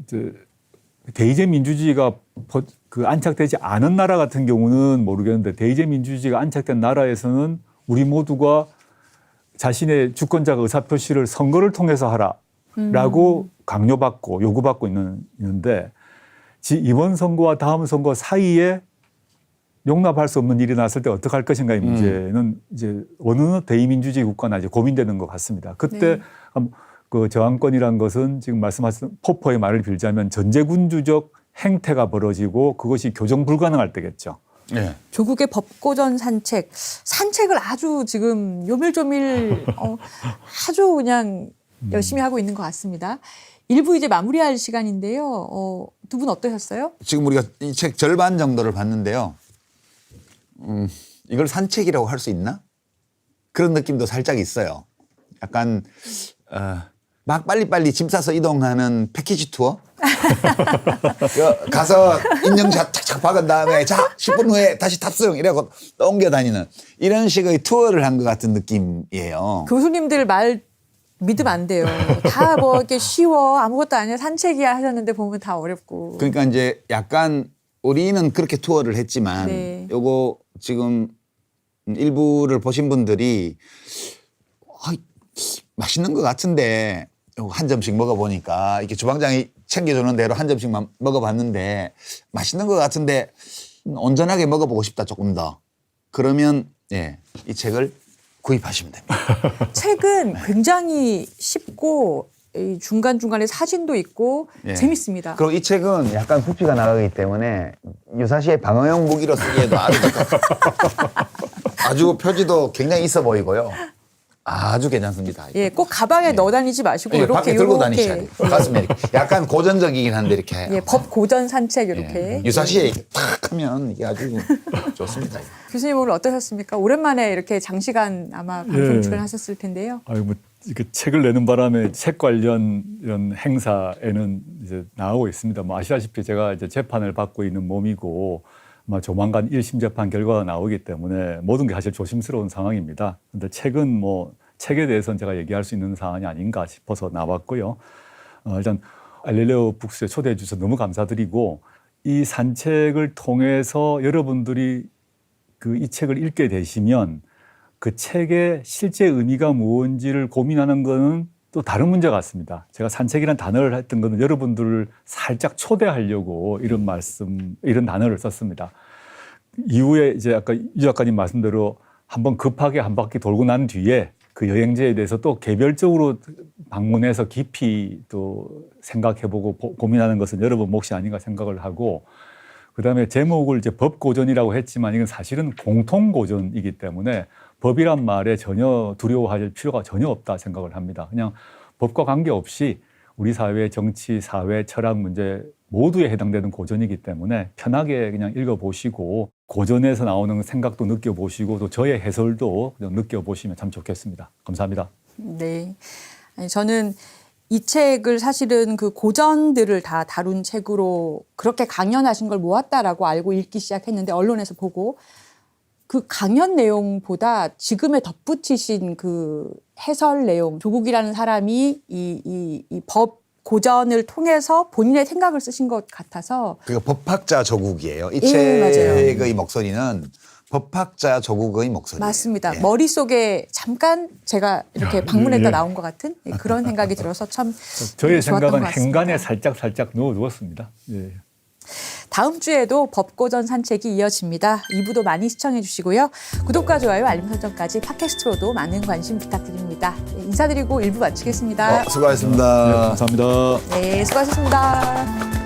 이제 대의제 민주주의가 그 안착되지 않은 나라 같은 경우는 모르겠는데 대의제 민주주의가 안착된 나라에서는 우리 모두가 자신의 주권자가 의사표시를 선거를 통해서 하라. 라고 강요받고 요구받고 있는데 이번 선거와 다음 선거 사이에 용납할 수 없는 일이 났을 때 어떻게 할 것인가의 문제는 이제 어느 대의민주주의 국가나 이제 고민되는 것 같습니다. 그때 그 저항권이란 것은 지금 말씀하신 포퍼의 말을 빌자면 전제군주적 행태가 벌어지고 그것이 교정 불가능할 때겠죠. 네. 조국의 법고전 산책을 아주 지금 요밀조밀 아주 그냥 열심히 하고 있는 것 같습니다. 일부 이제 마무리할 시간인데요. 두 분 어떠셨어요? 지금 우리가 이 책 절반 정도를 봤는데요. 이걸 산책이라고 할 수 있나? 그런 느낌도 살짝 있어요. 약간 막 빨리빨리 짐 싸서 이동하는 패키지 투어? 가서 인증샷 착착 박은 다음에 자 10분 후에 다시 탑승 이라고 옮겨 다니는 이런 식의 투어를 한 것 같은 느낌이에요. 교수님들 말 믿으면 안 돼요. 다 뭐 이렇게 쉬워 아무것도 아니야 산책이야 하셨는데 보면 다 어렵고. 그러니까 이제 약간 우리는 그렇게 투어를 했지만 네. 요거 지금 일부를 보신 분들이 맛있는 것 같은데 요거 한 점씩 먹어보니까 이렇게 주방장이 챙겨주는 대로 한 점씩만 먹어봤는데 맛있는 것 같은데 온전하게 먹어보고 싶다 조금 더. 그러면 예, 이 책을 구입하시면 됩니다. 책은 굉장히 쉽고 이 중간중간에 사진도 있고 예. 재밌습니다. 그리고 이 책은 약간 부피가 나가기 때문에 유사시에 방어용 무기로 쓰기에도 아주 아주 표지도 굉장히 있어 보이고요. 아주 괜찮습니다. 예, 꼭 가방에 넣어 다니지 마시고 예, 이렇게 밖에 들고 다니셔야 돼요. 가슴에 이렇게. 약간 고전적이긴 한데 이렇게. 예, 법 고전 산책 이렇게. 예. 유사시에 이렇게 탁 하면 이게 아주 좋습니다. 교수님 오늘 어떠셨습니까? 오랜만에 이렇게 장시간 아마 방송 예. 출연하셨을 텐데요. 뭐 이렇게 책을 내는 바람에 책 관련 이런 행사에는 이제 나오고 있습니다. 뭐 아시다시피 제가 이제 재판을 받고 있는 몸이고 아마 조만간 1심 재판 결과가 나오기 때문에 모든 게 사실 조심스러운 상황입니다. 그런데 책은 뭐 책에 대해서는 제가 얘기할 수 있는 사안이 아닌가 싶어서 나왔고요. 일단 알릴레오 북스에 초대해 주셔서 너무 감사드리고 이 산책을 통해서 여러분들이 이 책을 읽게 되시면 그 책의 실제 의미가 무엇인지를 고민하는 것은 또 다른 문제 같습니다. 제가 산책이라는 단어를 했던 것은 여러분들을 살짝 초대하려고 이런 단어를 썼습니다. 이후에 이제 아까 유 작가님 말씀대로 한번 급하게 한 바퀴 돌고 난 뒤에 그 여행지에 대해서 또 개별적으로 방문해서 깊이 또 생각해보고 고민하는 것은 여러분 몫이 아닌가 생각을 하고 그다음에 제목을 이제 법고전이라고 했지만 이건 사실은 공통고전이기 때문에 법이란 말에 전혀 두려워할 필요가 전혀 없다 생각을 합니다. 그냥 법과 관계없이 우리 사회의 정치, 사회, 철학 문제 모두에 해당되는 고전이기 때문에 편하게 그냥 읽어보시고 고전에서 나오는 생각도 느껴보시고 또 저의 해설도 그냥 느껴보시면 참 좋겠습니다. 감사합니다. 네. 아니, 저는 이 책을 사실은 그 고전들을 다 다룬 책으로 그렇게 강연하신 걸 모았다라고 알고 읽기 시작했는데 언론에서 보고 그 강연 내용보다 지금에 덧붙이신 그 해설 내용, 조국이라는 사람이 이 법 고전을 통해서 본인의 생각을 쓰신 것 같아서. 그러니까 법학자 조국이에요. 이 예, 책의 맞아요. 목소리는 법학자 조국의 목소리예요. 맞습니다. 예. 머릿속에 잠깐 제가 이렇게 방문했다 예. 나온 것 같은 그런 생각이 들어서 참 저의 좋았던 것 생각은 같습니다. 행간에 살짝 넣어두었습니다. 예. 다음 주에도 법고전 산책이 이어집니다. 2부도 많이 시청해 주시고요. 구독과 좋아요, 알림 설정까지 팟캐스트로도 많은 관심 부탁드립니다. 인사드리고 1부 마치겠습니다. 수고하셨습니다. 감사합니다. 네, 수고하셨습니다.